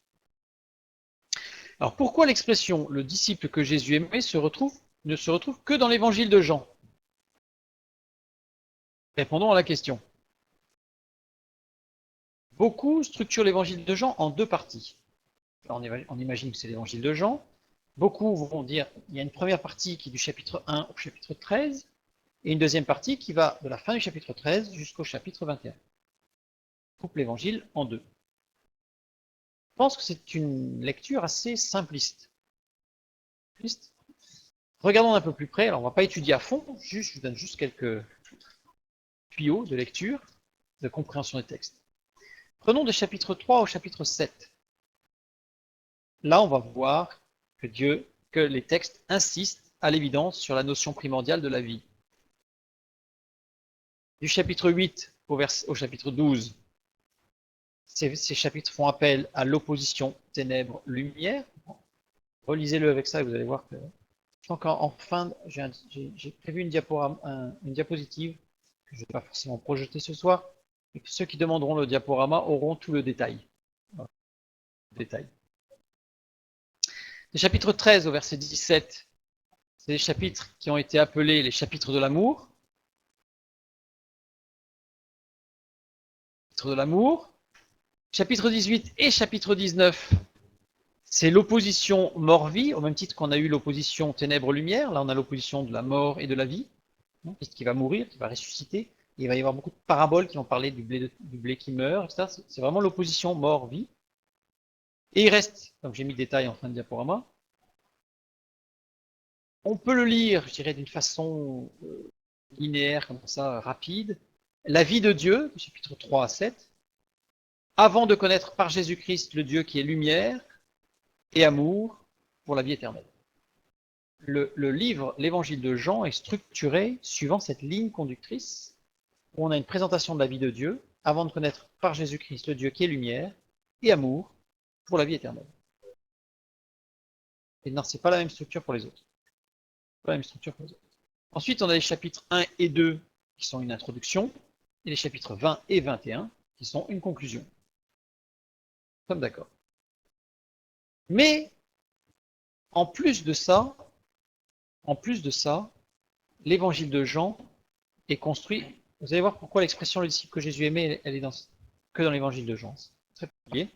Alors pourquoi l'expression le disciple que Jésus aimait ne se retrouve que dans l'évangile de Jean? Répondons à la question. Beaucoup structurent l'évangile de Jean en deux parties. On imagine que c'est l'évangile de Jean. Beaucoup vont dire il y a une première partie qui est du chapitre 1 au chapitre 13 et une deuxième partie qui va de la fin du chapitre 13 jusqu'au chapitre 21. On coupe l'évangile en deux. Je pense que c'est une lecture assez simpliste. Regardons un peu plus près. Alors, on ne va pas étudier à fond, je vous donne juste quelques tuyaux de lecture, de compréhension des textes. Prenons de chapitre 3 au chapitre 7. Là, on va voir que les textes insistent à l'évidence sur la notion primordiale de la vie. Du chapitre 8 au chapitre 12, ces chapitres font appel à l'opposition ténèbres-lumière. Relisez-le avec ça et vous allez voir que je crois qu'en fin, j'ai prévu une diapositive que je ne vais pas forcément projeter ce soir, et que ceux qui demanderont le diaporama auront tout le détail. Voilà, le détail. Les chapitres 13 au verset 17, c'est des chapitres qui ont été appelés les chapitres de l'amour. Chapitre de l'amour. Chapitre 18 et chapitre 19, c'est l'opposition mort-vie, au même titre qu'on a eu l'opposition ténèbres-lumière. Là, on a l'opposition de la mort et de la vie. Christ qui va mourir, qui va ressusciter. Il va y avoir beaucoup de paraboles qui vont parler du blé qui meurt, etc. C'est vraiment l'opposition mort-vie. Et il reste, comme j'ai mis le détail en fin de diaporama, on peut le lire, je dirais, d'une façon linéaire, comme ça, rapide. La vie de Dieu, chapitre 3 à 7, avant de connaître par Jésus-Christ le Dieu qui est lumière et amour pour la vie éternelle. Le livre, l'évangile de Jean, est structuré suivant cette ligne conductrice, où on a une présentation de la vie de Dieu, avant de connaître par Jésus-Christ le Dieu qui est lumière et amour pour la vie éternelle. Et non, c'est pas la même structure pour les autres. Pas la même structure pour les autres. Ensuite, on a les chapitres 1 et 2 qui sont une introduction, et les chapitres 20 et 21 qui sont une conclusion. Nous sommes d'accord. Mais, en plus de ça, l'évangile de Jean est construit. Vous allez voir pourquoi l'expression le disciple que Jésus aimait, elle est que dans l'évangile de Jean. C'est très particulier.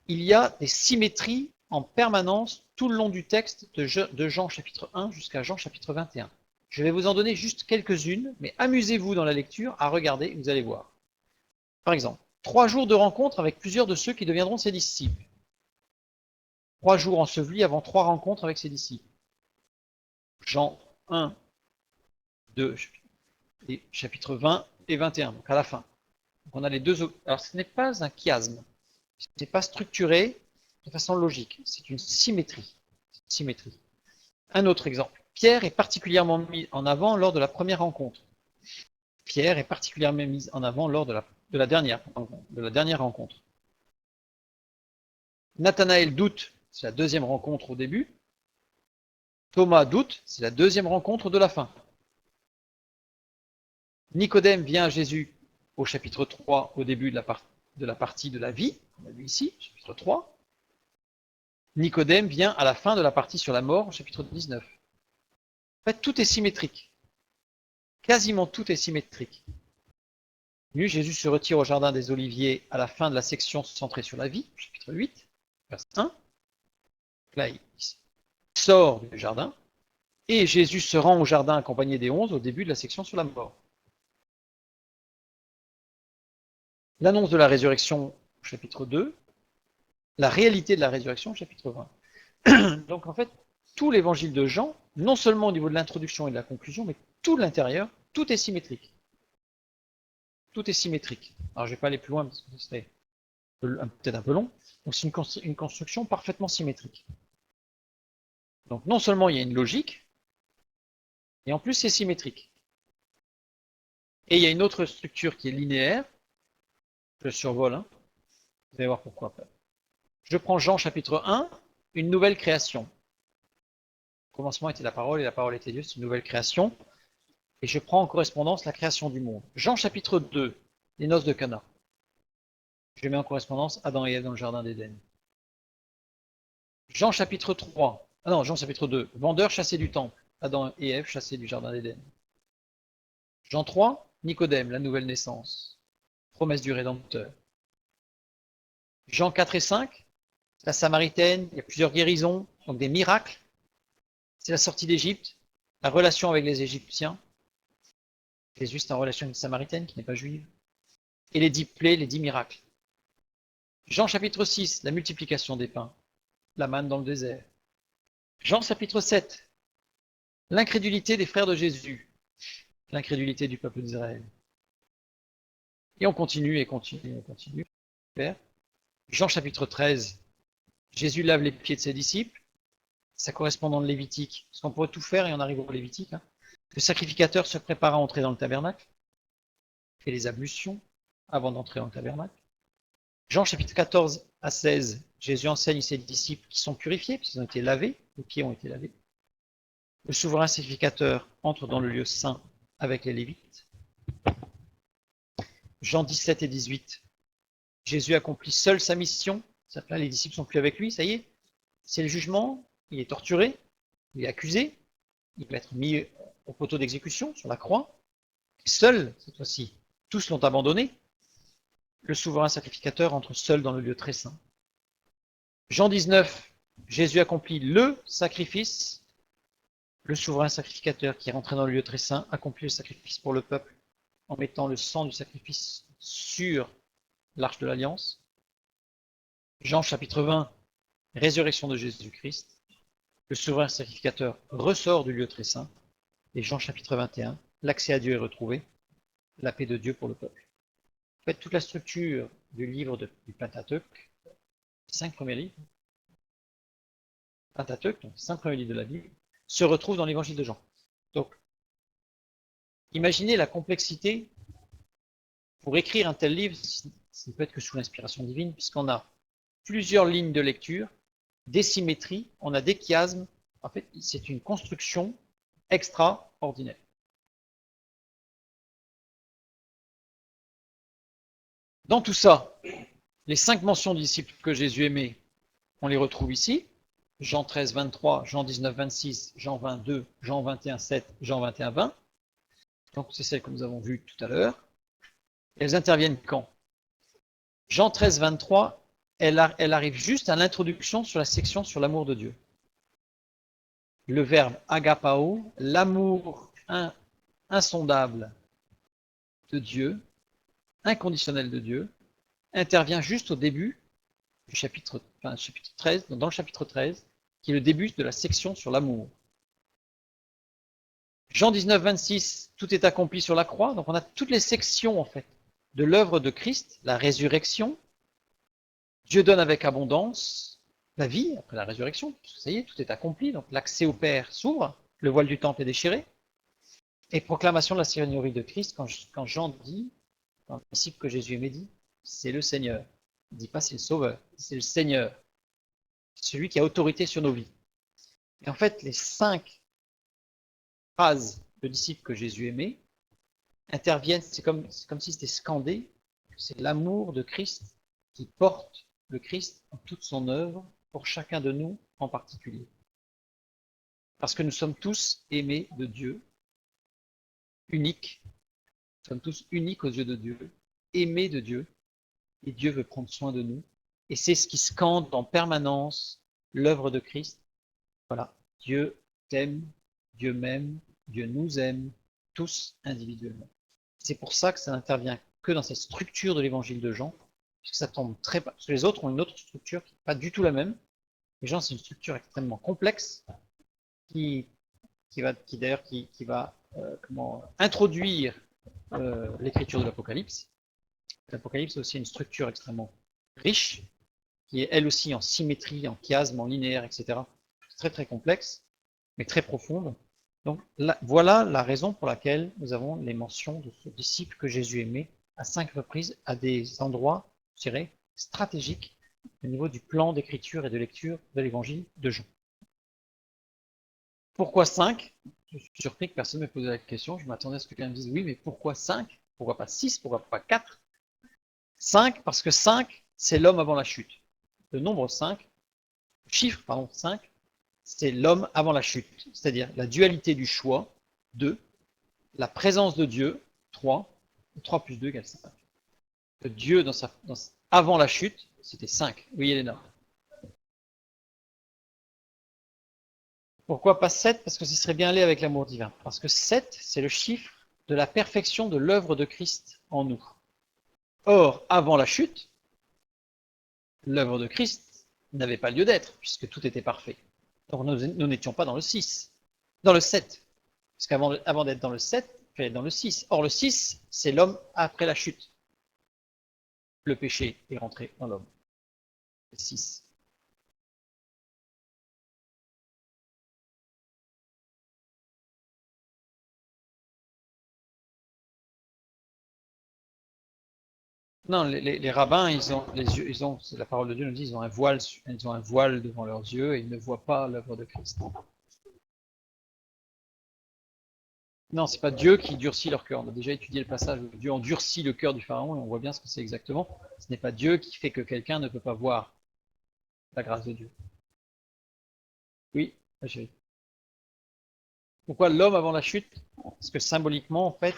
Il y a des symétries en permanence tout le long du texte de Jean chapitre 1 jusqu'à Jean chapitre 21. Je vais vous en donner juste quelques-unes, mais amusez-vous dans la lecture à regarder, vous allez voir. Par exemple, 3 jours de rencontre avec plusieurs de ceux qui deviendront ses disciples. 3 jours ensevelis avant 3 rencontres avec ses disciples. Jean 1, 2, et chapitre 20 et 21, donc à la fin. Donc on a les deux. Alors ce n'est pas un chiasme, ce n'est pas structuré de façon logique, c'est une symétrie. Un autre exemple. Pierre est particulièrement mis en avant lors de la première rencontre. Pierre est particulièrement mis en avant lors de la dernière rencontre. Nathanaël doute, c'est la deuxième rencontre au début. Thomas doute, c'est la deuxième rencontre de la fin. Nicodème vient à Jésus au chapitre 3, au début de la partie de la vie, on a vu ici, chapitre 3. Nicodème vient à la fin de la partie sur la mort, au chapitre 19. En fait, tout est symétrique. Quasiment tout est symétrique. Jésus se retire au jardin des Oliviers à la fin de la section centrée sur la vie, chapitre 8, verset 1. Là, il sort du jardin, et Jésus se rend au jardin accompagné des 11 au début de la section sur la mort. L'annonce de la résurrection, chapitre 2, la réalité de la résurrection, chapitre 20. Donc en fait, tout l'évangile de Jean, non seulement au niveau de l'introduction et de la conclusion, mais tout l'intérieur, tout est symétrique. Tout est symétrique. Alors je ne vais pas aller plus loin parce que ce serait peut-être un peu long. Donc c'est une construction parfaitement symétrique. Donc non seulement il y a une logique, et en plus c'est symétrique. Et il y a une autre structure qui est linéaire. Je survole, hein. Vous allez voir pourquoi après. Je prends Jean chapitre 1, une nouvelle création. Au commencement était la parole et la parole était Dieu, c'est une nouvelle création. Et je prends en correspondance la création du monde. Jean chapitre 2, les noces de Cana. Je mets en correspondance Adam et Ève dans le jardin d'Éden. Jean chapitre 3. Ah non, Jean chapitre 2. Vendeur chassé du temple. Adam et Ève chassés du jardin d'Éden. Jean 3. Nicodème, la nouvelle naissance. Promesse du Rédempteur. Jean 4 et 5. La Samaritaine, il y a plusieurs guérisons, donc des miracles. C'est la sortie d'Égypte, la relation avec les Égyptiens. Jésus est en relation avec une Samaritaine qui n'est pas juive. Et les 10 plaies, les 10 miracles. Jean chapitre 6, la multiplication des pains, la manne dans le désert. Jean chapitre 7, l'incrédulité des frères de Jésus, l'incrédulité du peuple d'Israël. Et on continue et continue et continue. Jean chapitre 13, Jésus lave les pieds de ses disciples. Ça correspond dans le Lévitique. Parce qu'on pourrait tout faire et on arrive au Lévitique. Hein. Le sacrificateur se prépare à entrer dans le tabernacle, fait les ablutions avant d'entrer dans le tabernacle. Jean chapitre 14 à 16, Jésus enseigne ses disciples qui sont purifiés, puisqu'ils ont été lavés, les pieds ont été lavés. Le souverain sacrificateur entre dans le lieu saint avec les Lévites. Jean 17 et 18, Jésus accomplit seul sa mission. C'est-à-dire que là, les disciples sont plus avec lui, ça y est. C'est le jugement, il est torturé, il est accusé, il va être mis au poteau d'exécution sur la croix. Seul, cette fois-ci, tous l'ont abandonné. Le souverain sacrificateur entre seul dans le lieu très saint. Jean 19, Jésus accomplit le sacrifice. Le souverain sacrificateur qui est rentré dans le lieu très saint accomplit le sacrifice pour le peuple en mettant le sang du sacrifice sur l'arche de l'Alliance. Jean chapitre 20, résurrection de Jésus-Christ. Le souverain sacrificateur ressort du lieu très saint. Et Jean chapitre 21, l'accès à Dieu est retrouvé, la paix de Dieu pour le peuple. En fait, toute la structure du livre du Pentateuque, les 5 premiers livres, Pentateuque, donc les 5 premiers livres de la Bible, se retrouve dans l'évangile de Jean. Donc, imaginez la complexité pour écrire un tel livre, ça ne peut être que sous l'inspiration divine, puisqu'on a plusieurs lignes de lecture, des symétries, on a des chiasmes. En fait, c'est une construction extraordinaire. Dans tout ça, les 5 mentions de disciples que Jésus aimait, on les retrouve ici. Jean 13, 23, Jean 19, 26, Jean 22, Jean 21, 7, Jean 21, 20. Donc c'est celles que nous avons vues tout à l'heure. Elles interviennent quand? Jean 13, 23, elle arrive juste à l'introduction sur la section sur l'amour de Dieu. Le verbe agapao, l'amour insondable de Dieu, inconditionnel de Dieu, intervient juste au début du chapitre 13, dans le chapitre 13, qui est le début de la section sur l'amour. Jean 19, 26, tout est accompli sur la croix. Donc on a toutes les sections en fait de l'œuvre de Christ, la résurrection. Dieu donne avec abondance la vie après la résurrection. Ça y est, tout est accompli. Donc l'accès au Père s'ouvre, le voile du temple est déchiré. Et proclamation de la seigneurie de Christ, quand Jean dit, dans le principe que Jésus aimait dit, c'est le Seigneur. Il ne dit pas c'est le Sauveur, c'est le Seigneur. C'est celui qui a autorité sur nos vies. Et en fait, les 5 phrases de disciples que Jésus aimait interviennent, c'est comme si c'était scandé, c'est l'amour de Christ qui porte le Christ en toute son œuvre pour chacun de nous en particulier. Parce que nous sommes tous aimés de Dieu, uniques, nous sommes tous uniques aux yeux de Dieu, aimés de Dieu, et Dieu veut prendre soin de nous. Et c'est ce qui scande en permanence l'œuvre de Christ. Voilà, Dieu t'aime, Dieu m'aime, Dieu nous aime, tous individuellement. C'est pour ça que ça n'intervient que dans cette structure de l'évangile de Jean, puisque ça tombe très parce que les autres ont une autre structure qui n'est pas du tout la même. Les Jean, c'est une structure extrêmement complexe qui va introduire l'écriture de l'Apocalypse. L'Apocalypse est aussi une structure extrêmement riche, qui est elle aussi en symétrie, en chiasme, en linéaire, etc. Très très complexe, mais très profonde. Donc voilà la raison pour laquelle nous avons les mentions de ce disciple que Jésus aimait à 5 reprises à des endroits, je dirais, stratégiques au niveau du plan d'écriture et de lecture de l'évangile de Jean. Pourquoi 5? Je suis surpris que personne ne m'ait posé la question. Je m'attendais à ce que quelqu'un me dise oui, mais pourquoi 5? Pourquoi pas 6? Pourquoi pas 4? 5, parce que 5, c'est l'homme avant la chute. Le nombre 5, le chiffre, pardon, 5, c'est l'homme avant la chute. C'est-à-dire la dualité du choix, 2, la présence de Dieu, 3, 3 plus 2 égale 5. Que Dieu, avant la chute, c'était 5. Oui, Elena. Pourquoi pas 7? Parce que ce serait bien allé avec l'amour divin. Parce que 7, c'est le chiffre de la perfection de l'œuvre de Christ en nous. Or, avant la chute, l'œuvre de Christ n'avait pas lieu d'être, puisque tout était parfait. Donc nous n'étions pas dans le 6, dans le 7. Parce qu'avant d'être dans le 7, il fallait être dans le 6. Or, le 6, c'est l'homme après la chute. Le péché est rentré dans l'homme. Le 6. Non, les rabbins, ils ont les yeux, la parole de Dieu nous dit, ils ont un voile devant leurs yeux et ils ne voient pas l'œuvre de Christ. Non, c'est pas Dieu qui durcit leur cœur. On a déjà étudié le passage où Dieu endurcit le cœur du pharaon et on voit bien ce que c'est exactement. Ce n'est pas Dieu qui fait que quelqu'un ne peut pas voir la grâce de Dieu. Oui, chérie. Pourquoi l'homme avant la chute? Parce que symboliquement, en fait,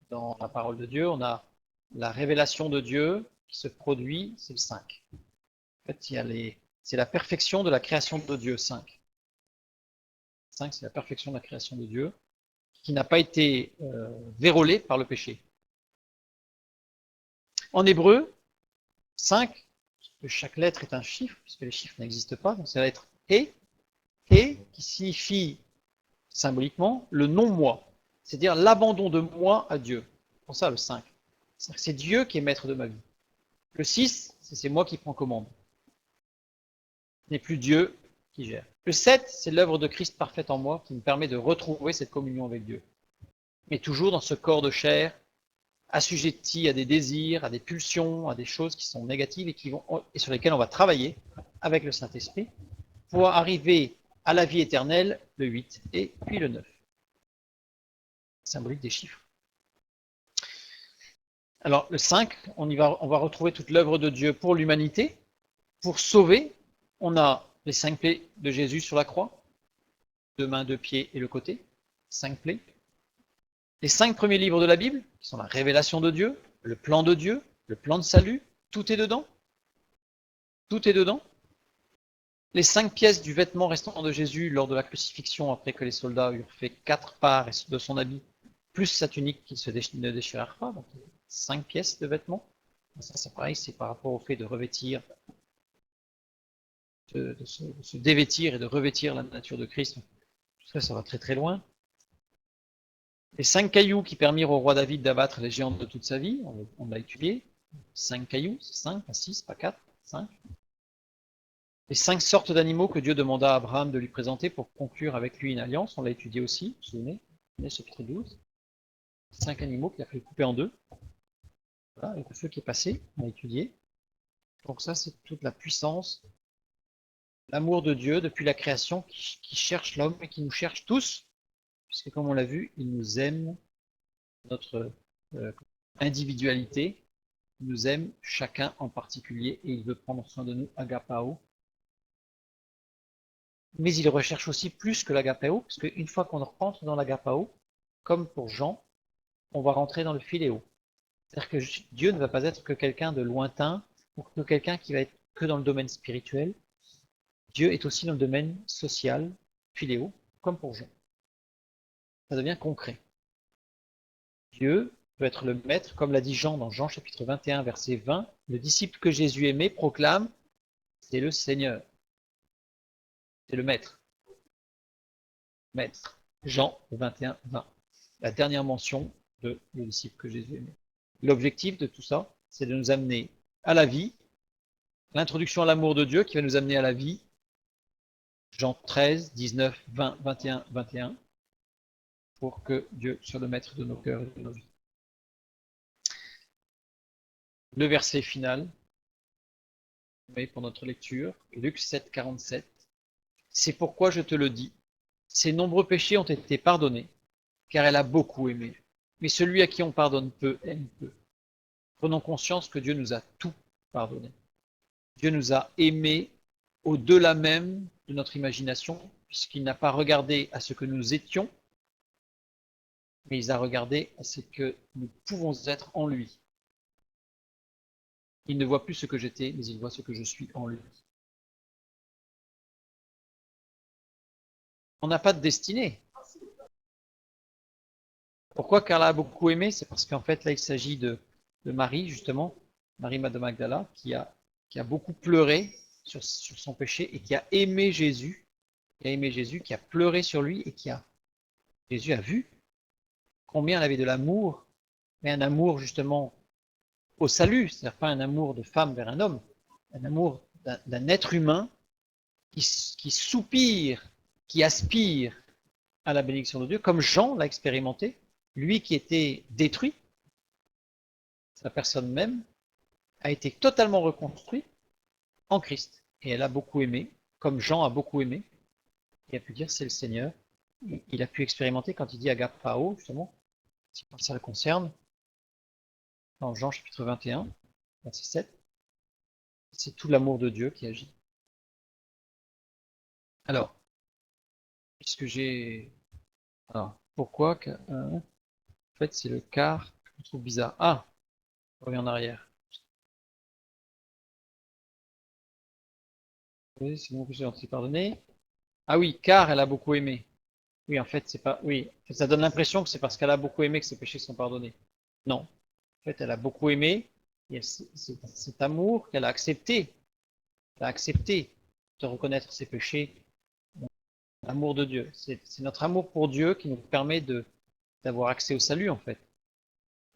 dans la parole de Dieu, on a la révélation de Dieu qui se produit, c'est le 5. En fait, c'est la perfection de la création de Dieu, 5. 5, c'est la perfection de la création de Dieu qui n'a pas été vérolée par le péché. En hébreu, 5, chaque lettre est un chiffre, puisque les chiffres n'existent pas, donc c'est la lettre et qui signifie symboliquement le non-moi, c'est-à-dire l'abandon de moi à Dieu. Pour ça, le 5. C'est Dieu qui est maître de ma vie. Le 6, c'est moi qui prends commande. Ce n'est plus Dieu qui gère. Le 7, c'est l'œuvre de Christ parfaite en moi qui me permet de retrouver cette communion avec Dieu. Mais toujours dans ce corps de chair, assujetti à des désirs, à des pulsions, à des choses qui sont négatives et sur lesquelles on va travailler avec le Saint-Esprit pour arriver à la vie éternelle, le 8 et puis le 9. Symbolique des chiffres. Alors le 5, on va retrouver toute l'œuvre de Dieu pour l'humanité, pour sauver. On a les 5 plaies de Jésus sur la croix, 2 mains, 2 pieds et le côté, 5 plaies. Les 5 premiers livres de la Bible, qui sont la révélation de Dieu, le plan de Dieu, le plan de salut, tout est dedans. Tout est dedans. Les 5 pièces du vêtement restant de Jésus lors de la crucifixion, après que les soldats eurent fait 4 parts de son habit, plus sa tunique qui ne déchirèrent pas, donc 5 pièces de vêtements. Ça, c'est pareil, c'est par rapport au fait de revêtir, de se dévêtir et de revêtir la nature de Christ. Tout ça, ça va très très loin. Les 5 cailloux qui permirent au roi David d'abattre les géants de toute sa vie, on l'a étudié. 5 cailloux, c'est 5, pas 6, pas 4, 5. Les 5 sortes d'animaux que Dieu demanda à Abraham de lui présenter pour conclure avec lui une alliance, on l'a étudié aussi, vous vous souvenez, chapitre 12. 5 animaux qu'il a fait couper en deux. Voilà, avec le feu qui est passé, on a étudié. Donc ça, c'est toute la puissance, l'amour de Dieu depuis la création qui cherche l'homme et qui nous cherche tous, puisque comme on l'a vu, il nous aime, notre individualité, il nous aime chacun en particulier et il veut prendre soin de nous, agapao. Mais il recherche aussi plus que l'agapao, parce qu'une fois qu'on rentre dans l'agapao, comme pour Jean, on va rentrer dans le philéo. C'est-à-dire que Dieu ne va pas être que quelqu'un de lointain, ou que quelqu'un qui va être que dans le domaine spirituel. Dieu est aussi dans le domaine social, philéo, comme pour Jean. Ça devient concret. Dieu peut être le maître, comme l'a dit Jean dans Jean chapitre 21, verset 20, le disciple que Jésus aimait proclame, c'est le Seigneur. C'est le maître. Maître. Jean 21, 20. La dernière mention de le disciple que Jésus aimait. L'objectif de tout ça, c'est de nous amener à la vie, l'introduction à l'amour de Dieu qui va nous amener à la vie, Jean 13, 19, 20, 21, 21, pour que Dieu soit le maître de nos cœurs et de nos vies. Le verset final, pour notre lecture, Luc 7, 47. C'est pourquoi je te le dis, ses nombreux péchés ont été pardonnés, car elle a beaucoup aimé. Mais celui à qui on pardonne peu aime peu. Prenons conscience que Dieu nous a tout pardonné. Dieu nous a aimés au-delà même de notre imagination, puisqu'il n'a pas regardé à ce que nous étions, mais il a regardé à ce que nous pouvons être en lui. Il ne voit plus ce que j'étais, mais il voit ce que je suis en lui. On n'a pas de destinée. Pourquoi Carla a beaucoup aimé? C'est parce qu'en fait, là, il s'agit de Marie, justement, Marie de Magdala, qui a beaucoup pleuré sur son péché et qui a aimé Jésus, qui a pleuré sur lui et Jésus a vu combien elle avait de l'amour, mais un amour justement au salut, c'est-à-dire pas un amour de femme vers un homme, un amour d'un être humain qui soupire, qui aspire à la bénédiction de Dieu, comme Jean l'a expérimenté, lui qui était détruit, sa personne même, a été totalement reconstruit en Christ. Et elle a beaucoup aimé, comme Jean a beaucoup aimé, et a pu dire c'est le Seigneur. Il a pu expérimenter quand il dit agapao, justement, si ça le concerne, dans Jean chapitre 21, verset 7, c'est tout l'amour de Dieu qui agit. Alors, puisque j'ai... Alors, pourquoi en fait, c'est le quart que je trouve bizarre. Ah, je reviens en arrière. Oui, c'est bon que j'ai pardonné. Ah oui, car elle a beaucoup aimé. Oui, en fait, c'est pas. Oui, ça donne l'impression que c'est parce qu'elle a beaucoup aimé que ses péchés sont pardonnés. Non. En fait, elle a beaucoup aimé. C'est cet amour qu'elle a accepté. Elle a accepté de reconnaître ses péchés. L'amour de Dieu. C'est notre amour pour Dieu qui nous permet d'avoir accès au salut, en fait.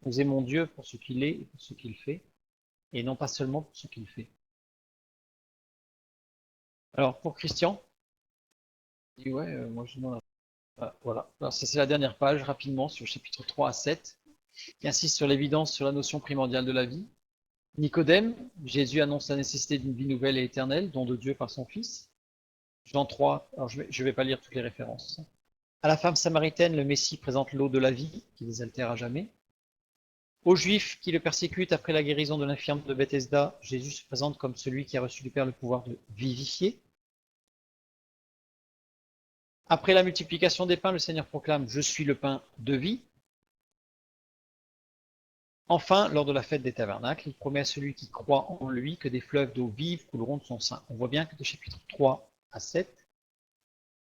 Nous aimons Dieu pour ce qu'il est et pour ce qu'il fait, et non pas seulement pour ce qu'il fait. Alors, pour Christian, il dit ouais, moi je demande. Voilà. Alors, ça, c'est la dernière page, rapidement, sur le chapitre 3 à 7, qui insiste sur l'évidence sur la notion primordiale de la vie. Nicodème, Jésus annonce la nécessité d'une vie nouvelle et éternelle, don de Dieu par son Fils. Jean 3, alors je vais pas lire toutes les références. À la femme samaritaine, le Messie présente l'eau de la vie, qui les altère à jamais. Aux Juifs qui le persécutent après la guérison de l'infirme de Bethesda, Jésus se présente comme celui qui a reçu du Père le pouvoir de vivifier. Après la multiplication des pains, le Seigneur proclame « Je suis le pain de vie ». Enfin, lors de la fête des tabernacles, il promet à celui qui croit en lui que des fleuves d'eau vive couleront de son sein. On voit bien que des chapitres 3 à 7,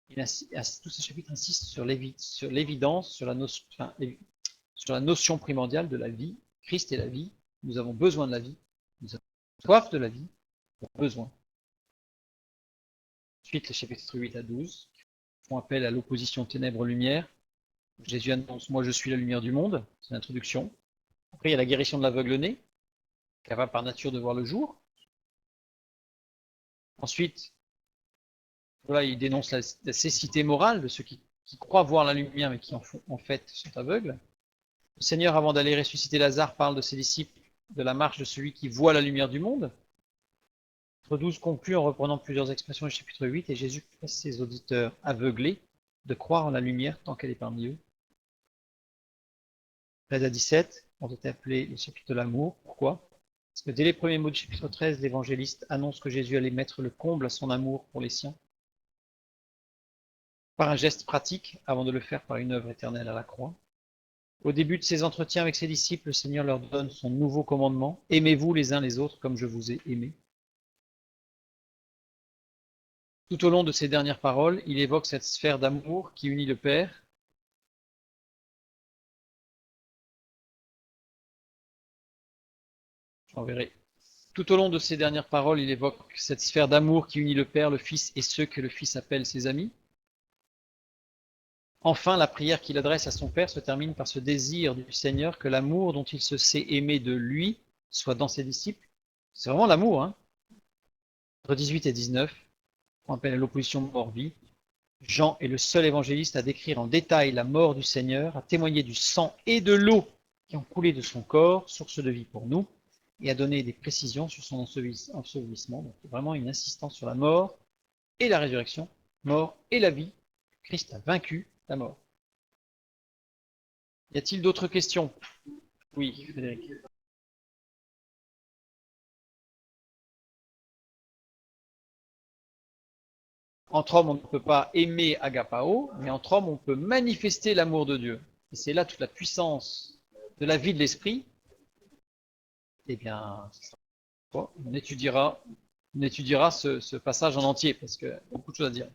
tous ces chapitres insistent sur l'évidence, sur la notion primordiale de la vie. Christ est la vie, nous avons besoin de la vie, nous avons soif de la vie, nous avons besoin. Ensuite, les chapitres 8 à 12 font appel à l'opposition ténèbres-lumière. Jésus annonce « Moi je suis la lumière du monde », c'est l'introduction. Après, il y a la guérison de l'aveugle-né, capable par nature de voir le jour. Ensuite, voilà, il dénonce la cécité morale de ceux qui croient voir la lumière mais qui en fait sont aveugles. Le Seigneur, avant d'aller ressusciter Lazare, parle de ses disciples de la marche de celui qui voit la lumière du monde. Chapitre 12 conclut en reprenant plusieurs expressions du chapitre 8 et Jésus presse ses auditeurs aveuglés de croire en la lumière tant qu'elle est parmi eux. 13 à 17 ont été appelés les chapitres de l'amour. Pourquoi? Parce que dès les premiers mots du chapitre 13, l'évangéliste annonce que Jésus allait mettre le comble à son amour pour les siens, par un geste pratique, avant de le faire par une œuvre éternelle à la croix. Au début de ses entretiens avec ses disciples, le Seigneur leur donne son nouveau commandement, « Aimez-vous les uns les autres comme je vous ai aimés ». Tout au long de ses dernières paroles, il évoque cette sphère d'amour qui unit le Père J'enverrai. Tout au long de ses dernières paroles, il évoque cette sphère d'amour qui unit le Père, le Fils et ceux que le Fils appelle ses amis. Enfin, la prière qu'il adresse à son Père se termine par ce désir du Seigneur que l'amour dont il se sait aimé de lui soit dans ses disciples. C'est vraiment l'amour, hein. Entre 18 et 19, on appelle à l'opposition mort-vie. Jean est le seul évangéliste à décrire en détail la mort du Seigneur, à témoigner du sang et de l'eau qui ont coulé de son corps, source de vie pour nous, et à donner des précisions sur son ensevelissement. Donc vraiment une insistance sur la mort et la résurrection, mort et la vie. Christ a vaincu la mort. Y a-t-il d'autres questions? Oui, Frédéric. Entre hommes, on ne peut pas aimer agapao, mais entre hommes, on peut manifester l'amour de Dieu. Et c'est là toute la puissance de la vie de l'esprit. Eh bien, on étudiera ce passage en entier parce qu'il y a beaucoup de choses à dire.